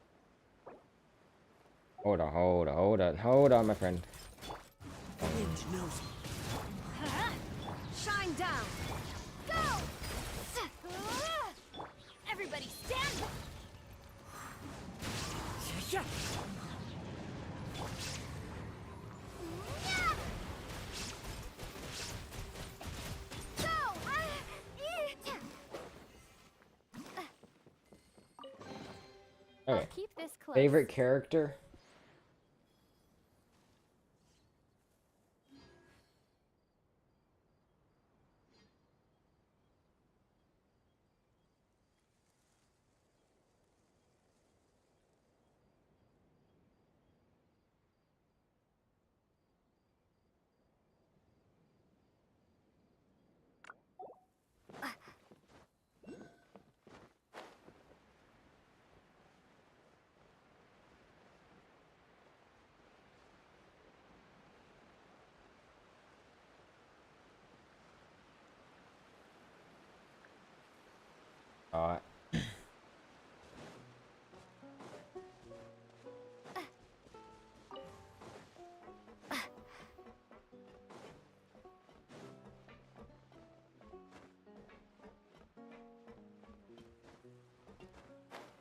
Hold on, my friend. Shine down! Go! Everybody stand! Okay. Keep this close. Favorite character?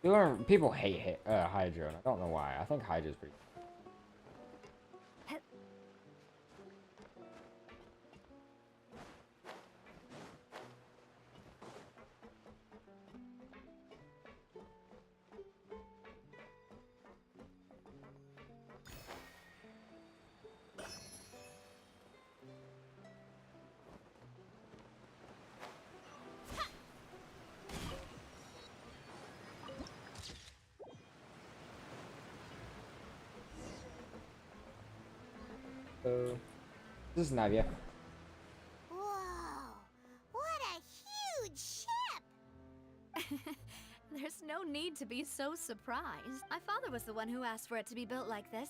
People hate Hydra, and I don't know why. I think Hydra's pretty. This is Navia. Whoa! What a huge ship! There's no need to be so surprised. My father was the one who asked for it to be built like this.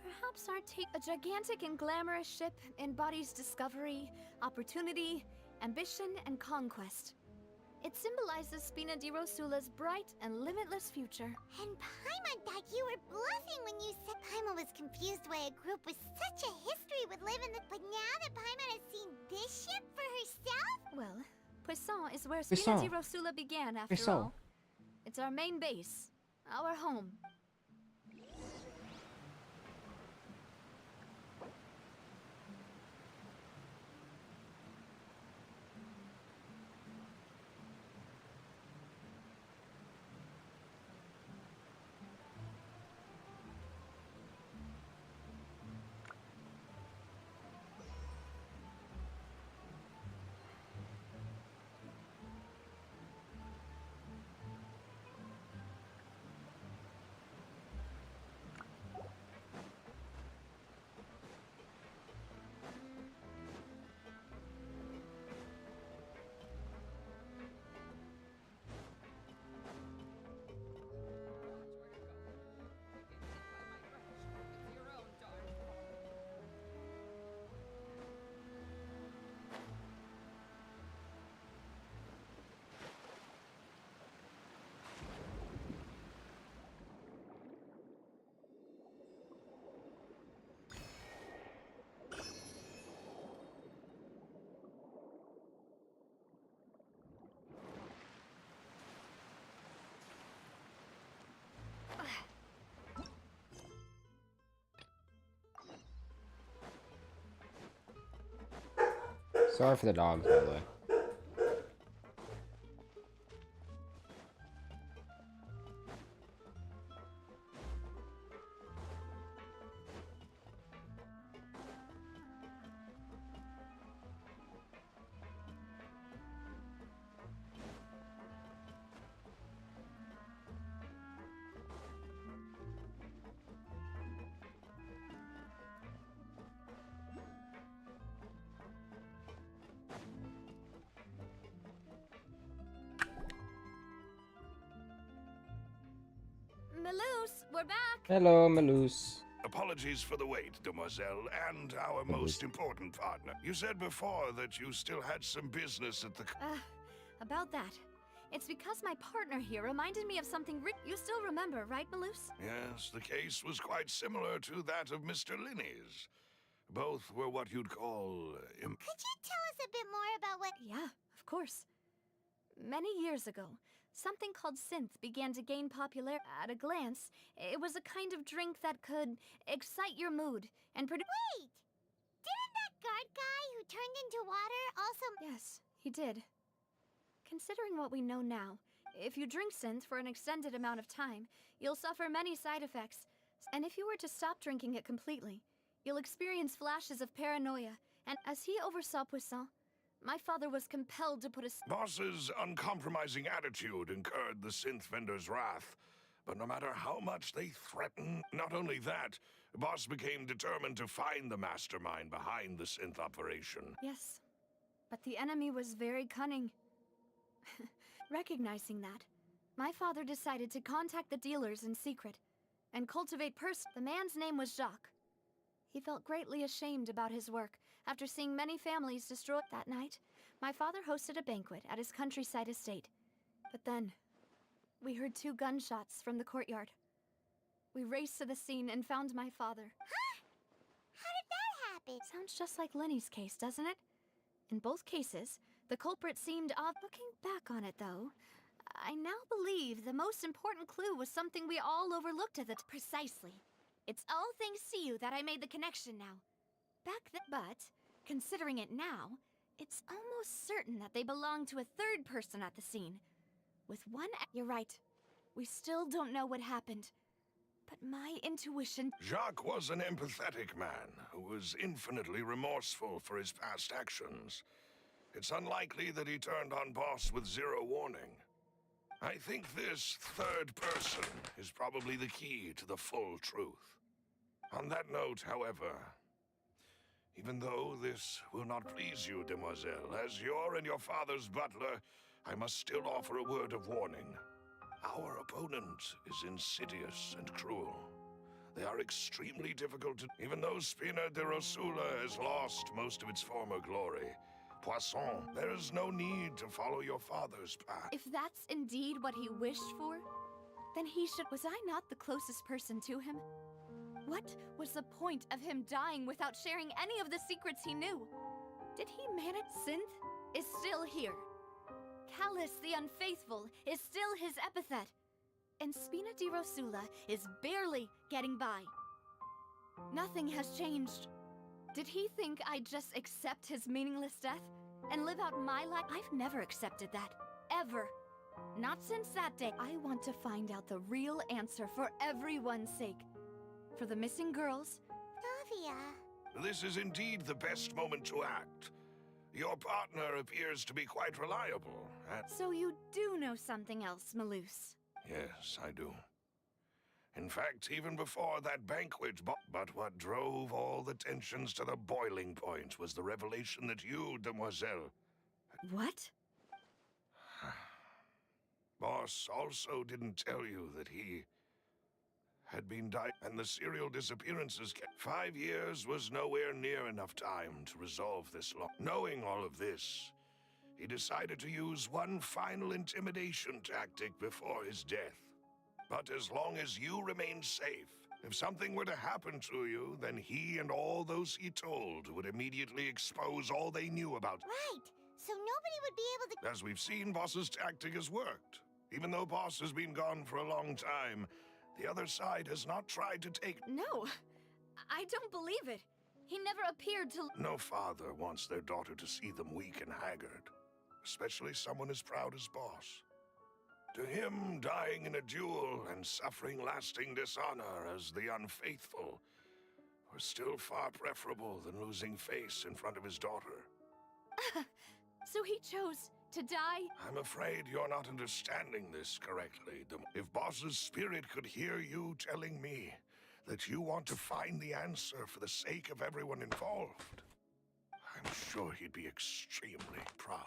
Perhaps a gigantic and glamorous ship embodies discovery, opportunity, ambition, and conquest. It symbolizes Spina di Rosula's bright and limitless future. And Paimon thought you were bluffing when you said Paimon was confused why a group with such a history would live in the... But now that Paimon has seen this ship for herself? Well, Poisson is where Spina di Rosula began after all. It's our main base, our home. Sorry for the dogs, by the way. Maloose, we're back! Hello, Maloose. Apologies for the wait, demoiselle, and our most important partner. You said before that you still had some business at the... About that. It's because my partner here reminded me of something you still remember, right, Maloose? Yes, the case was quite similar to that of Mr. Linney's. Both were what you'd call... Could you tell us a bit more about what... Yeah, of course. Many years ago, something called synth began to gain popularity. At a glance, it was a kind of drink that could excite your mood and produce... Wait! Didn't that guard guy who turned into water also... Yes, he did. Considering what we know now, if you drink synth for an extended amount of time, you'll suffer many side effects. And if you were to stop drinking it completely, you'll experience flashes of paranoia. And as he oversaw Poisson, my father was compelled to put a... Boss's uncompromising attitude incurred the synth vendor's wrath. But no matter how much they threatened, not only that, Boss became determined to find the mastermind behind the synth operation. Yes, but the enemy was very cunning. Recognizing that, my father decided to contact the dealers in secret and cultivate The man's name was Jacques. He felt greatly ashamed about his work after seeing many families destroyed. That night, my father hosted a banquet at his countryside estate. But then, we heard 2 gunshots from the courtyard. We raced to the scene and found my father. Huh? How did that happen? Sounds just like Lenny's case, doesn't it? In both cases, the culprit seemed odd. Looking back on it, though, I now believe the most important clue was something we all overlooked at the Precisely. It's all thanks to you that I made the connection now. Back then, but considering it now, it's almost certain that they belong to a third person at the scene. With one, you're right. We still don't know what happened. But my intuition... Jacques was an empathetic man who was infinitely remorseful for his past actions. It's unlikely that he turned on Boss with zero warning. I think this third person is probably the key to the full truth. On that note, however, even though this will not please you, demoiselle, as your and your father's butler, I must still offer a word of warning. Our opponent is insidious and cruel. They are extremely difficult to... Even though Spina de Rosula has lost most of its former glory, Poisson, there is no need to follow your father's path. If that's indeed what he wished for, then he should... Was I not the closest person to him? What was the point of him dying without sharing any of the secrets he knew? Did he manage? Synth is still here. Callus the Unfaithful is still his epithet. And Spina di Rosula is barely getting by. Nothing has changed. Did he think I'd just accept his meaningless death and live out my life? I've never accepted that. Ever. Not since that day. I want to find out the real answer for everyone's sake. For the missing girls. Davia. This is indeed the best moment to act. Your partner appears to be quite reliable. So you do know something else, Malus? Yes, I do. In fact, even before that banquet, but what drove all the tensions to the boiling point was the revelation that you, demoiselle... What? Boss also didn't tell you that he had been died, and the serial disappearances kept... 5 years was nowhere near enough time to resolve this law. Knowing all of this, he decided to use one final intimidation tactic before his death. But as long as you remain safe, if something were to happen to you, then he and all those he told would immediately expose all they knew about... Right, so nobody would be able to... As we've seen, Boss's tactic has worked. Even though Boss has been gone for a long time, the other side has not tried to take... No, I don't believe it. He never appeared to... No father wants their daughter to see them weak and haggard, especially someone as proud as Boss. To him, dying in a duel and suffering lasting dishonor as the unfaithful were still far preferable than losing face in front of his daughter. So he chose to die? I'm afraid you're not understanding this correctly. If Boss's spirit could hear you telling me that you want to find the answer for the sake of everyone involved, I'm sure he'd be extremely proud.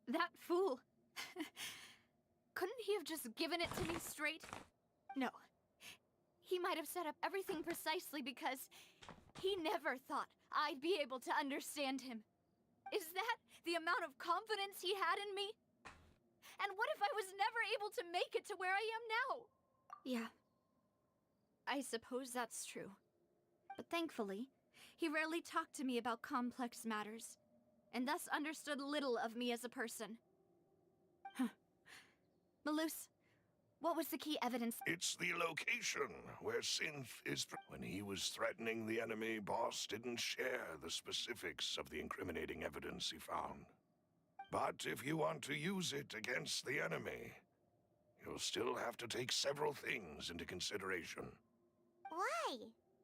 That fool. Couldn't he have just given it to me straight? No. He might have set up everything precisely because he never thought I'd be able to understand him. Is that the amount of confidence he had in me? And what if I was never able to make it to where I am now? Yeah. I suppose that's true. But thankfully, he rarely talked to me about complex matters, and thus understood little of me as a person. Malus, what was the key evidence? It's the location where Synth is... When he was threatening the enemy, Boss didn't share the specifics of the incriminating evidence he found. But if you want to use it against the enemy, you'll still have to take several things into consideration. Why?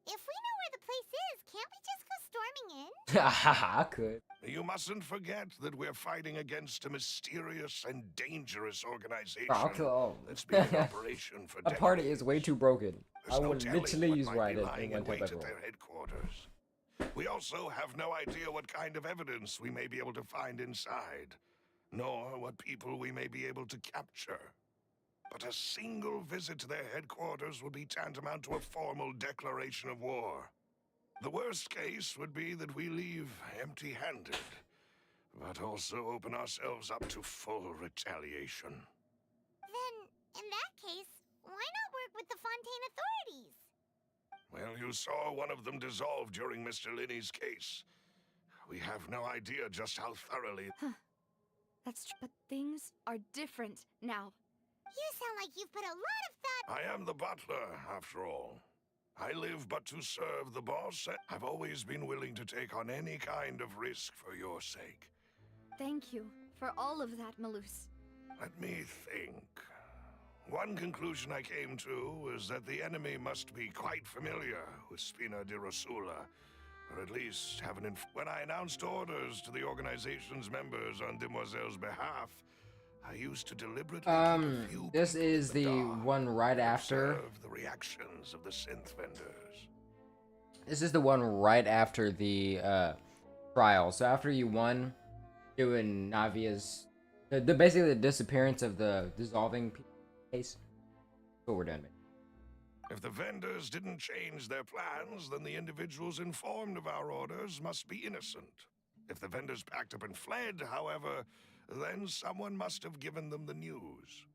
If we know where the place is, can't we just go storming in? I could. You mustn't forget that we're fighting against a mysterious and dangerous organization that's been in operation for A decades. party is way too broken. There's I no would telling literally what use might be Ride It lying in in one wait type at of their headquarters. We also have no idea what kind of evidence we may be able to find inside, nor what people we may be able to capture. But a single visit to their headquarters would be tantamount to a formal declaration of war. The worst case would be that we leave empty-handed, but also open ourselves up to full retaliation. Then, in that case, why not work with the Fontaine authorities? Well, you saw one of them dissolve during Mr. Linney's case. We have no idea just how thoroughly... That's true. But things are different now. You sound like you've put a lot of thought. I am the butler, after all. I live but to serve the boss. I've always been willing to take on any kind of risk for your sake. Thank you for all of that, Malus. Let me think. One conclusion I came to was that the enemy must be quite familiar with Spina di Rosula, or at least have an when I announced orders to the organization's members on Demoiselle's behalf, I used to deliberately keep a few this people is in the the dark one right to after. observe the reactions of the synth vendors. This is the one right after the trial. So after you won, doing Navia's, basically the disappearance of the dissolving case. That's what we're doing. If the vendors didn't change their plans, then the individuals informed of our orders must be innocent. If the vendors packed up and fled, however, then someone must have given them the news.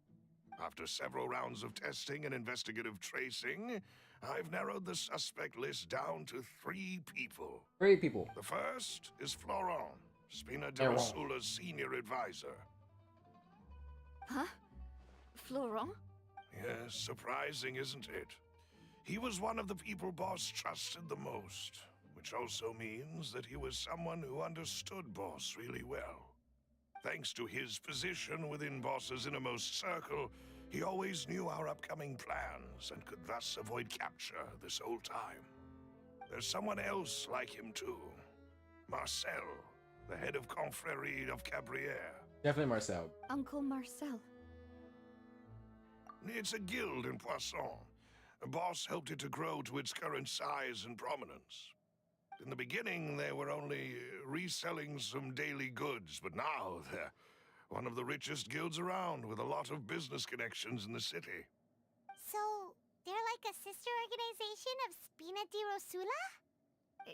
After several rounds of testing and investigative tracing, I've narrowed the suspect list down to 3 people. 3 people. The first is Florent, Spina di Rosula's senior advisor. Huh? Florent? Yes, surprising, isn't it? He was one of the people Boss trusted the most, which also means that he was someone who understood Boss really well. Thanks to his position within Boss's innermost circle, he always knew our upcoming plans and could thus avoid capture this whole time. There's someone else like him too. Marcel, the head of Confrérie of Cabrières. Definitely Marcel. Uncle Marcel. It's a guild in Poisson. Boss helped it to grow to its current size and prominence. In the beginning, they were only reselling some daily goods, but now they're one of the richest guilds around with a lot of business connections in the city. So, they're like a sister organization of Spina di Rosula?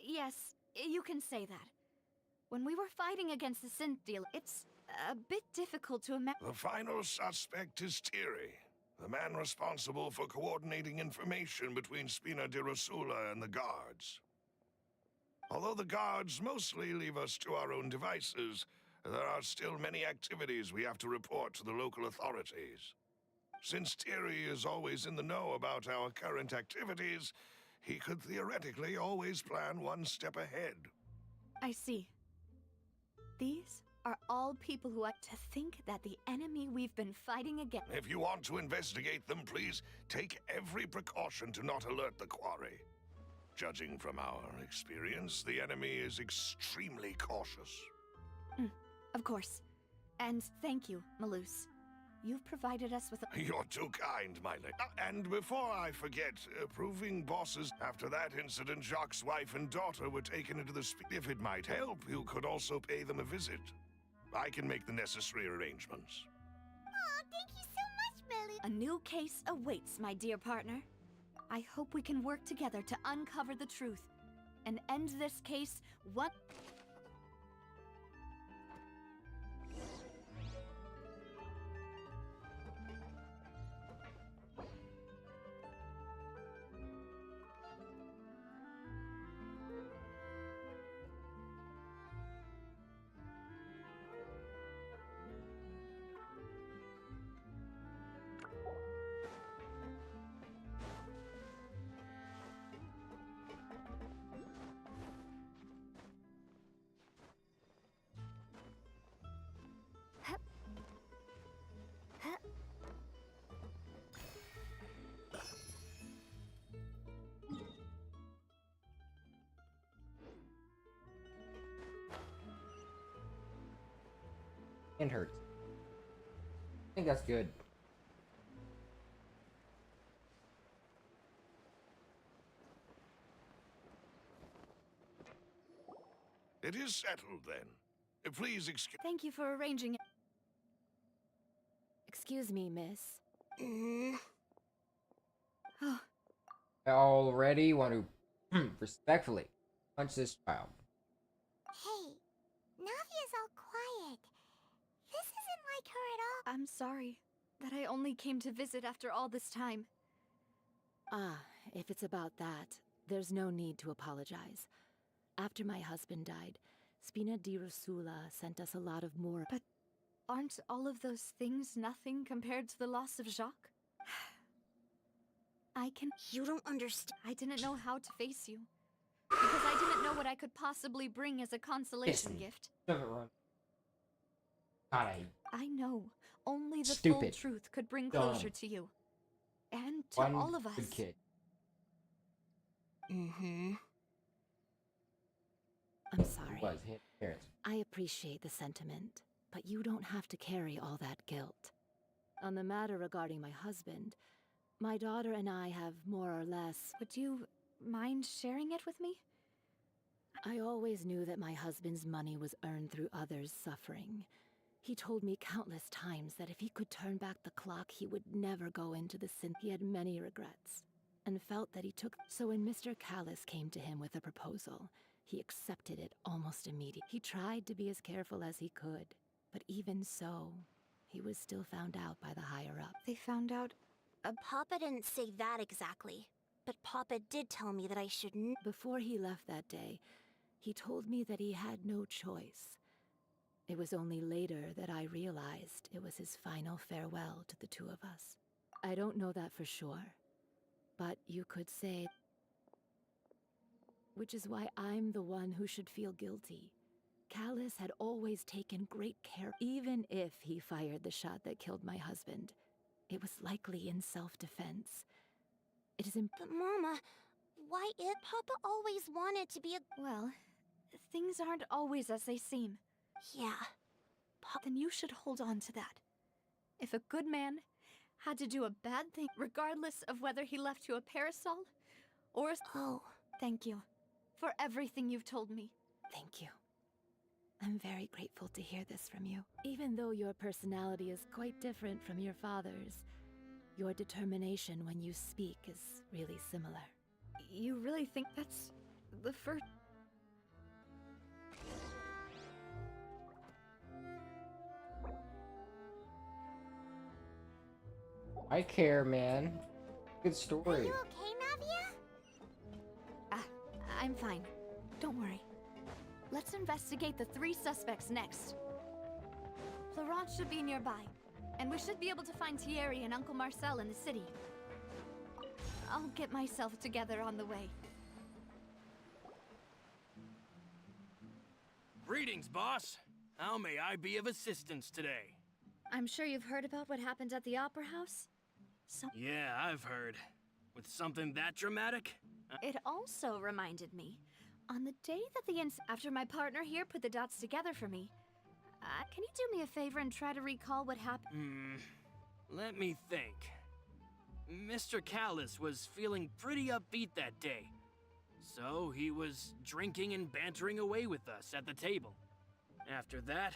Yes, you can say that. When we were fighting against the synth deal, it's a bit difficult to imagine. The final suspect is Thierry, the man responsible for coordinating information between Spina di Rosula and the guards. Although the guards mostly leave us to our own devices, there are still many activities we have to report to the local authorities. Since Thierry is always in the know about our current activities, he could theoretically always plan one step ahead. I see. These are all people who like to think that the enemy we've been fighting against. If you want to investigate them, please take every precaution to not alert the quarry. Judging from our experience, the enemy is extremely cautious. Of course. And thank you, Malus. You've provided us with a... You're too kind, my lady. And before I forget, proving bosses after that incident, Jacques' wife and daughter were taken into the If it might help, you could also pay them a visit. I can make the necessary arrangements. Aw, thank you so much, Melly. A new case awaits, my dear partner. I hope we can work together to uncover the truth and end this case one... It hurts. I think that's good. It is settled, then. Please excuse... Thank you for arranging it. Excuse me, miss. Oh, I already want to respectfully punch this child. Hey, Navia's all quiet. This isn't like her at all. I'm sorry that I only came to visit after all this time. Ah, if it's about that, there's no need to apologize. After my husband died, Spina di Rosula sent us a lot of more. But Aren't all of those things nothing compared to the loss of Jacques? You don't understand. I didn't know how to face you. Because I didn't know what I could possibly bring as a consolation gift. Shove it, Ron. God, I know only the full Stupid. truth could bring Dumb. closure to you. And to one all of us. good kid. I'm sorry. Was hit parents. I appreciate the sentiment, but you don't have to carry all that guilt. On the matter regarding my husband, my daughter and I have more or less... Would you mind sharing it with me? I always knew that my husband's money was earned through others' suffering. He told me countless times that if he could turn back the clock, he would never go into the sin. He had many regrets, and felt that he took... So when Mr. Callus came to him with a proposal, he accepted it almost immediately. He tried to be as careful as he could, but even so, he was still found out by the higher-up. They found out... Papa didn't say that exactly, but Papa did tell me that I shouldn't. Before he left that day, he told me that he had no choice. It was only later that I realized it was his final farewell to the two of us. I don't know that for sure, but you could say... Which is why I'm the one who should feel guilty. Callus had always taken great care, even if he fired the shot that killed my husband. It was likely in self-defense. It is But Mama, why if Papa always wanted to be a... Well, things aren't always as they seem. Yeah. Then you should hold on to that. If a good man had to do a bad thing, regardless of whether he left you a parasol or a... Oh. Thank you for everything you've told me. Thank you. I'm very grateful to hear this from you. Even though your personality is quite different from your father's, your determination when you speak is really similar. You really think that's the first... I care, man. Good Are story. you okay, Navia? I'm fine. Don't worry. Let's investigate the 3 suspects next. Florence should be nearby, and we should be able to find Thierry and Uncle Marcel in the city. I'll get myself together on the way. Greetings, boss. How may I be of assistance today? I'm sure you've heard about what happened at the Opera House? Yeah, I've heard. With something that dramatic? It also reminded me, on the day that the after my partner here put the dots together for me, can you do me a favor and try to recall what happened? Let me think. Mr. Callus was feeling pretty upbeat that day. So he was drinking and bantering away with us at the table. After that,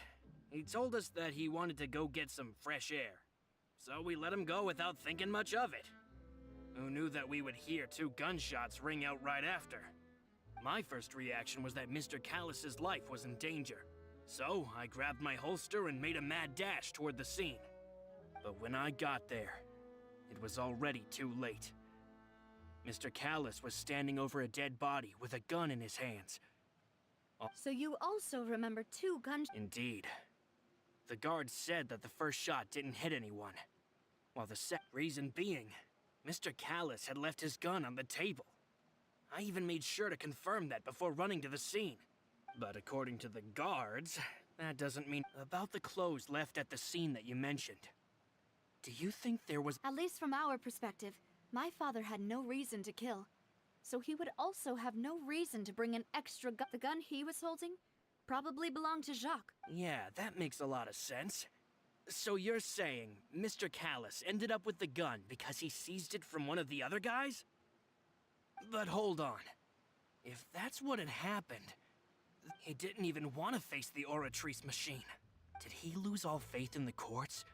he told us that he wanted to go get some fresh air. So we let him go without thinking much of it. Who knew that we would hear 2 gunshots ring out right after? My first reaction was that Mr. Callus's life was in danger. So I grabbed my holster and made a mad dash toward the scene. But when I got there, it was already too late. Mr. Callus was standing over a dead body with a gun in his hands. So you also remember 2 gunshots? Indeed. The guard said that the first shot didn't hit anyone, while the reason being, Mr. Callus had left his gun on the table. I even made sure to confirm that before running to the scene. But according to the guards, that doesn't mean about the clothes left at the scene that you mentioned. Do you think there was... At least from our perspective, my father had no reason to kill. So he would also have no reason to bring an extra gun. The gun he was holding probably belonged to Jacques. Yeah, that makes a lot of sense. So you're saying Mr. Callus ended up with the gun because he seized it from one of the other guys? But hold on. If that's what had happened, he didn't even want to face the Oratrice machine. Did he lose all faith in the courts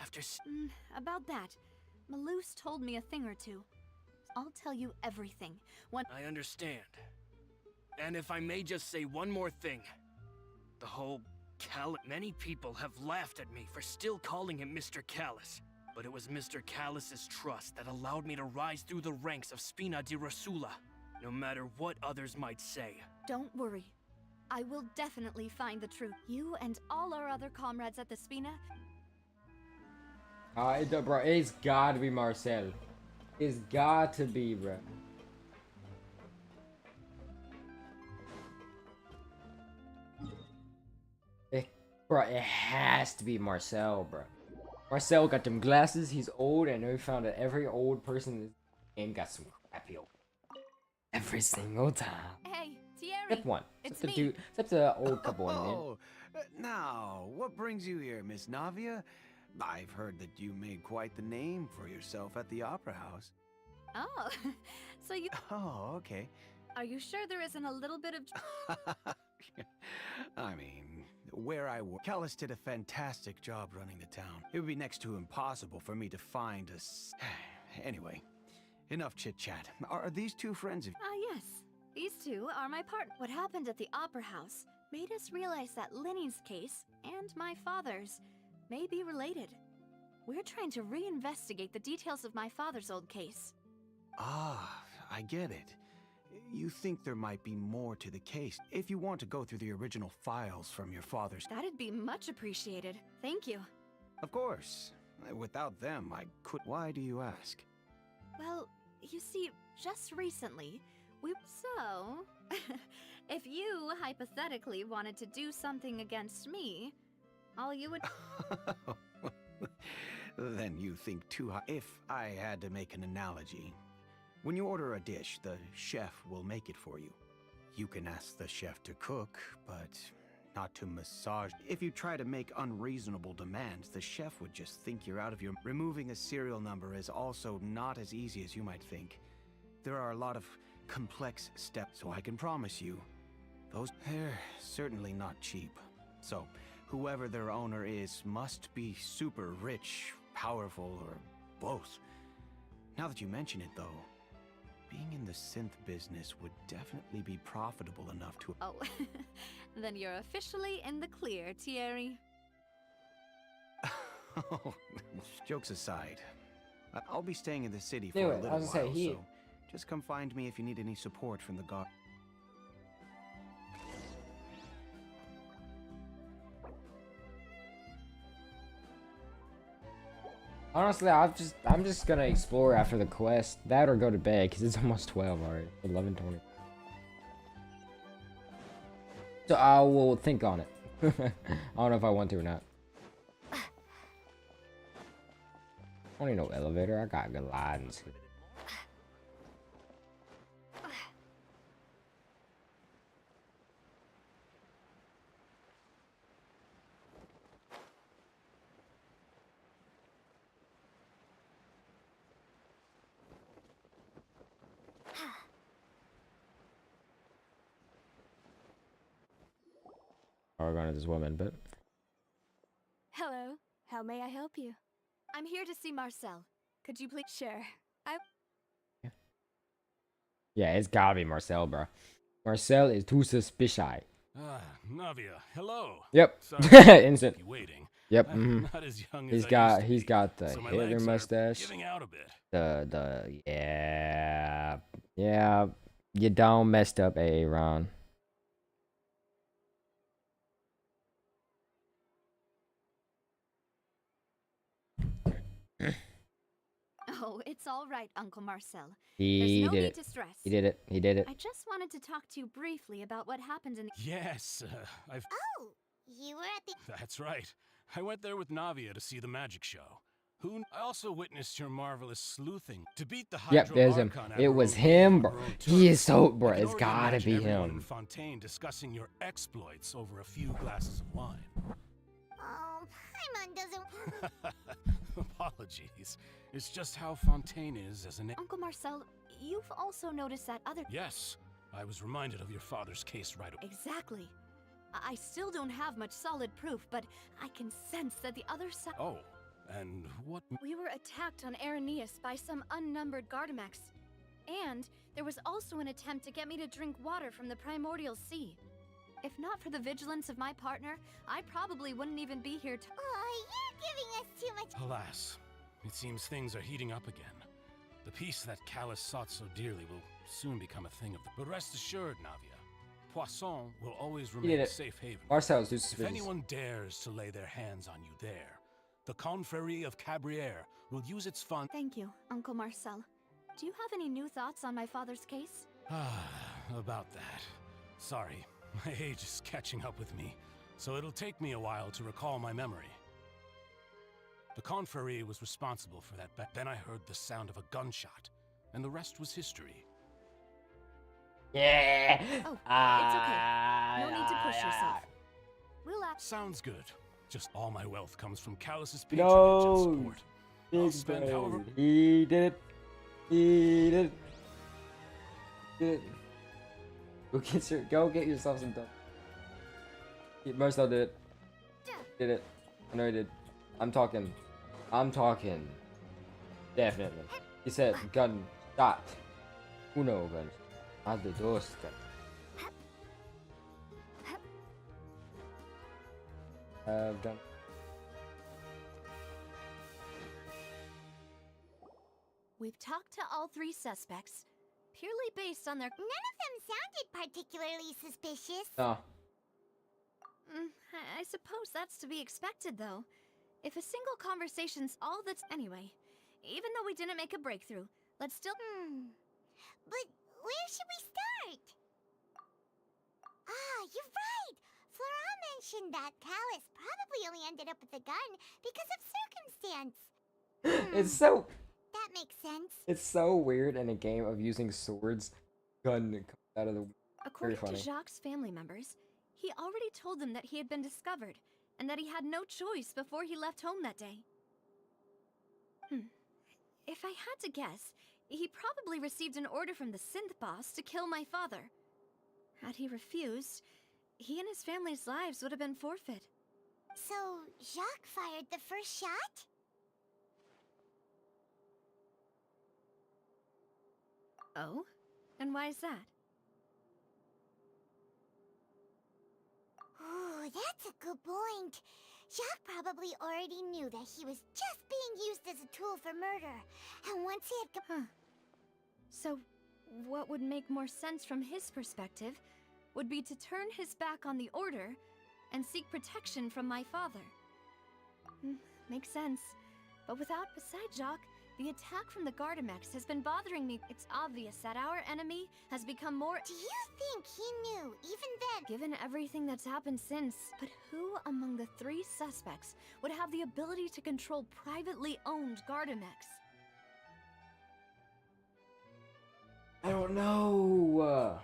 after... About that, Malus told me a thing or two. I'll tell you everything when... I understand. And if I may just say one more thing. The whole many people have laughed at me for still calling him Mr. Callus. But it was Mr. Callus's trust that allowed me to rise through the ranks of Spina di Rosula, no matter what others might say. Don't worry. I will definitely find the truth. You and all our other comrades at the Spina. Bro, it's gotta be Marcel. It's got to be, bro. Bro, it has to be Marcel, bro. Marcel got them glasses. He's old, and we found that every old person in this game got some crappy old. Every single time. Hey, Thierry. Except one. It's Except the me. dude. Except the old couple in Oh, now, what brings you here, Miss Navia? I've heard that you made quite the name for yourself at the Opera House. Oh, so you. Oh, okay. Are you sure there isn't a little bit of. I mean, where I work, Callus did a fantastic job running the town. It would be next to impossible for me to find a Anyway, enough chit-chat. Are these two friends of... Yes. These two are my part. What happened at the Opera House made us realize that Linny's case and my father's may be related. We're trying to reinvestigate the details of my father's old case. Ah, I get it. You think there might be more to the case. If you want to go through the original files from your father's... That'd be much appreciated. Thank you. Of course. Without them, I could... Why do you ask? Well, you see, just recently, So, if you hypothetically wanted to do something against me, all you would... Then you think too high. If I had to make an analogy, when you order a dish, the chef will make it for you. You can ask the chef to cook, but not to massage. If you try to make unreasonable demands, the chef would just think you're out of your... Removing a serial number is also not as easy as you might think. There are a lot of complex steps, so I can promise you, they're certainly not cheap. So, whoever their owner is must be super rich, powerful, or both. Now that you mention it, though, being in the synth business would definitely be profitable enough to... Oh, then you're officially in the clear, Thierry. Oh, jokes aside, I'll be staying in the city for Anyway, a little I was while, gonna say, so just come find me if you need any support from the guard. Honestly, I'm just gonna explore after the quest. That or go to bed, because it's almost 12 already. 11:20. So I will think on it. I don't know if I want to or not. I don't need no elevator. I got glides. We're going to this woman, but Hello. How may I help you? I'm here to see Marcel. Could you please share? yeah, it's gotta be Marcel, bro. Marcel is too suspicious. Navia, hello. Yep. Sorry, Instant. keep waiting. Yep. I'm not as young as He's I got used to he's be, got the so my Hitler legs are mustache. giving out a bit. The yeah. You don't messed up, Aaron. Oh, it's all right, Uncle Marcel. He There's no did need it. to stress. He did it. He did it. I just wanted to talk to you briefly about what happened in the... Yes, I've... Oh, you were at the... That's right. I went there with Navia to see the magic show. I also witnessed your marvelous sleuthing. To beat the Yep, Hydro there's him. Archon at It our was own him, on bro. our own He turf. is so, bro. I can It's already gotta imagine be everyone him. in Fontaine discussing your exploits over a few glasses of wine. Oh, Paimon doesn't... Apologies. It's just how Fontaine is as an... Uncle Marcel, you've also noticed that other... Yes, I was reminded of your father's case right away. Exactly. I still don't have much solid proof, but I can sense that the other side... Oh, and what... We were attacked on Arrhenius by some unnumbered Gardamex. And there was also an attempt to get me to drink water from the primordial sea. If not for the vigilance of my partner, I probably wouldn't even be here to... Oh, you're giving us too much... Alas, it seems things are heating up again. The peace that Callus sought so dearly will soon become a thing of the... But rest assured, Navia, Poisson will always He remain did a it. safe haven. Marcel's too If suspicious. anyone dares to lay their hands on you there, the Confrérie of Cabrières will use its fund. Thank you, Uncle Marcel. Do you have any new thoughts on my father's case? About that. Sorry, my age is catching up with me, so it'll take me a while to recall my memory. The Confrérie was responsible for that, but then I heard the sound of a gunshot, and the rest was history. Yeah. Oh, it's okay. No need to push yourself. We'll Sounds good. Just all my wealth comes from Callus's patronage No. and support. I'll spend however. He did it. He did it. Did it. Go get yourself some stuff. Marcel did it. Did it. I know he did. I'm talking. Definitely. He said gun shot. Uno gun. Not the dos gun. Done. We've talked to all three suspects, purely based on their... None of them sounded particularly suspicious. No. I suppose that's to be expected, though. If a single conversation's all that's... Anyway, even though we didn't make a breakthrough, let's still... But where should we start? Ah, you're right! Florent mentioned that Callus probably only ended up with the gun because of circumstance. It's so... That makes sense. It's so weird in a game of using swords. Gun comes out of the... According Very funny. to Jacques' family members, he already told them that he had been discovered, and that he had no choice before he left home that day. If I had to guess, he probably received an order from the synth boss to kill my father. Had he refused, he and his family's lives would have been forfeit. So, Jacques fired the first shot? Oh? And why is that? Ooh, that's a good point. Jacques probably already knew that he was just being used as a tool for murder. And once he had... So, what would make more sense from his perspective would be to turn his back on the order and seek protection from my father. Makes sense. But besides Jacques, the attack from the Gardamex has been bothering me. It's obvious that our enemy has become more... Do you think he knew, even then? Given everything that's happened since, but who among the three suspects would have the ability to control privately owned Gardamex? I don't know.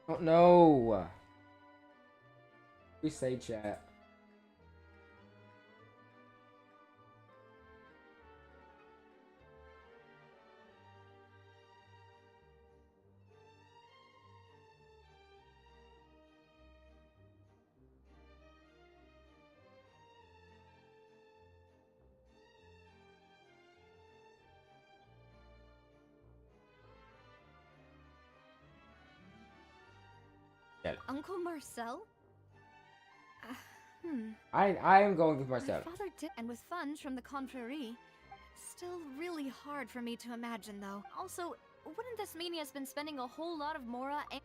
Don't know. We say chat. Uncle Marcel? I am going with My Marcel. father did, and with funds from the Confrérie. Still really hard for me to imagine, though. Also, wouldn't this mean he has been spending a whole lot of Mora and...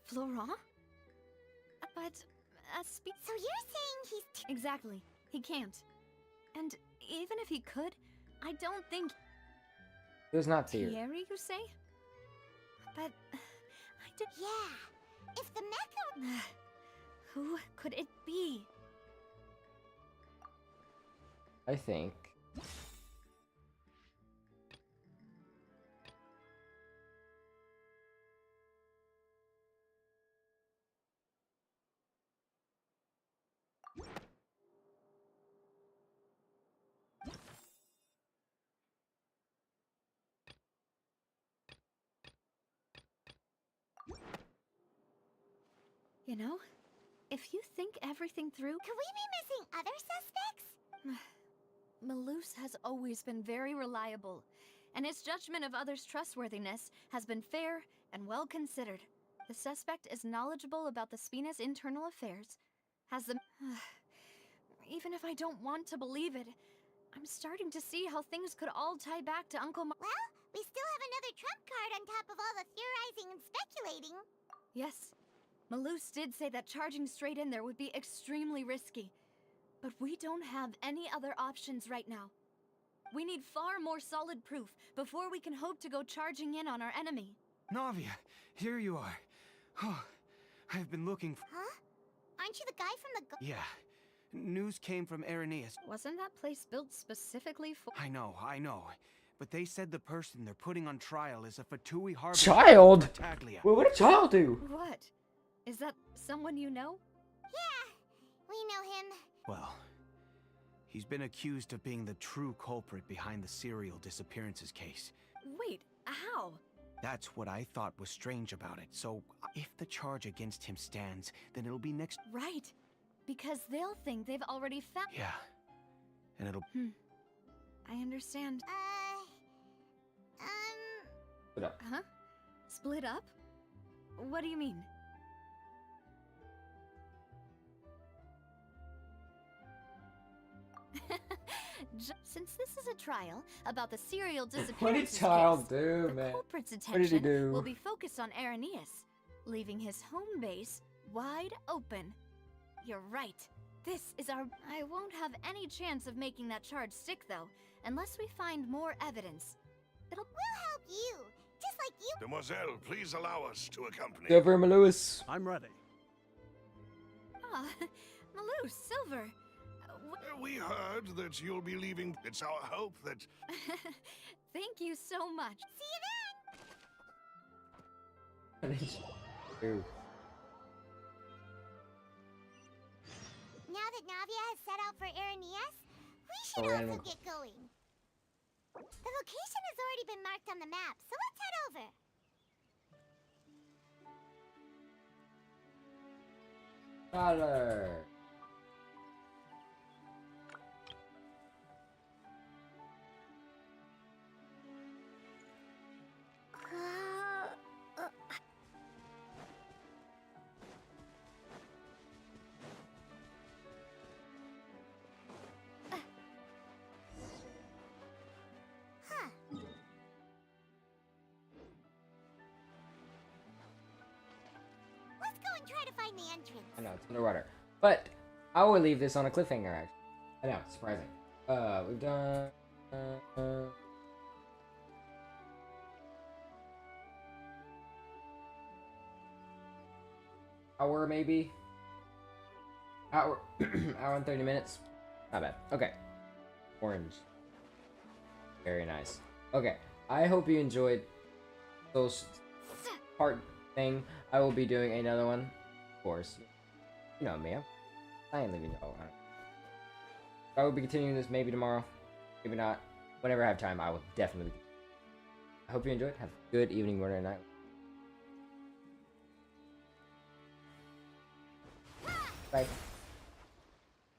Florent? But, So you're saying he's... Exactly. He can't. And even if he could, I don't think... It was not Tyr. Thierry, you say? But... I did... Yeah. If the Mecha... Who could it be? I think. You know, If you think everything through... Could we be missing other suspects? Malus has always been very reliable, and his judgment of others' trustworthiness has been fair and well considered. The suspect is knowledgeable about the Spina's internal affairs, has the... Even if I don't want to believe it, I'm starting to see how things could all tie back to Uncle Well, we still have another trump card on top of all the theorizing and speculating. Yes, Malus did say that charging straight in there would be extremely risky. But we don't have any other options right now. We need far more solid proof before we can hope to go charging in on our enemy. Navia, here you are. Oh, I've been looking for... Huh? Aren't you the guy from the... Yeah. News came from Irenaeus. Wasn't that place built specifically for... I know. But they said the person they're putting on trial is a Fatui Harbor... Child? Battaglia. Well, what did child do? What? Is that someone you know? Yeah, we know him. Well, he's been accused of being the true culprit behind the serial disappearances case. Wait, how? That's what I thought was strange about it. So, if the charge against him stands, then it'll be next... Right. Because they'll think they've already found... Yeah. And it'll... I understand. Split up. Huh? Split up? What do you mean? Since this is a trial about the serial disappearance What did child do, man? the culprit's What did he attention do? will be focused on Irenaeus, leaving his home base wide open. You're right. This is our... I won't have any chance of making that charge stick, though, unless we find more evidence. We'll help you, just like you... Demoiselle, please allow us to accompany. Silver Malus. I'm ready. Ah, Malus, Silver. We heard that you'll be leaving. It's our hope that... Thank you so much. See you then! Ew. Now that Navia has set out for Irenaeus, we should Oh, also get going. The location has already been marked on the map, so let's head over. Tyler. Let's go and try to find the entrance. I know, it's underwater. But I will leave this on a cliffhanger, actually. I know, it's surprising. We've done... hour, maybe? Hour... hour and 30 minutes? Not bad. Okay. Orange. Very nice. Okay, I hope you enjoyed those part thing. I will be doing another one, of course. You know me, I ain't leaving y'all. I will be continuing this maybe tomorrow, maybe not. Whenever I have time, I will definitely. I hope you enjoyed. Have a good evening, morning, or night. Bye.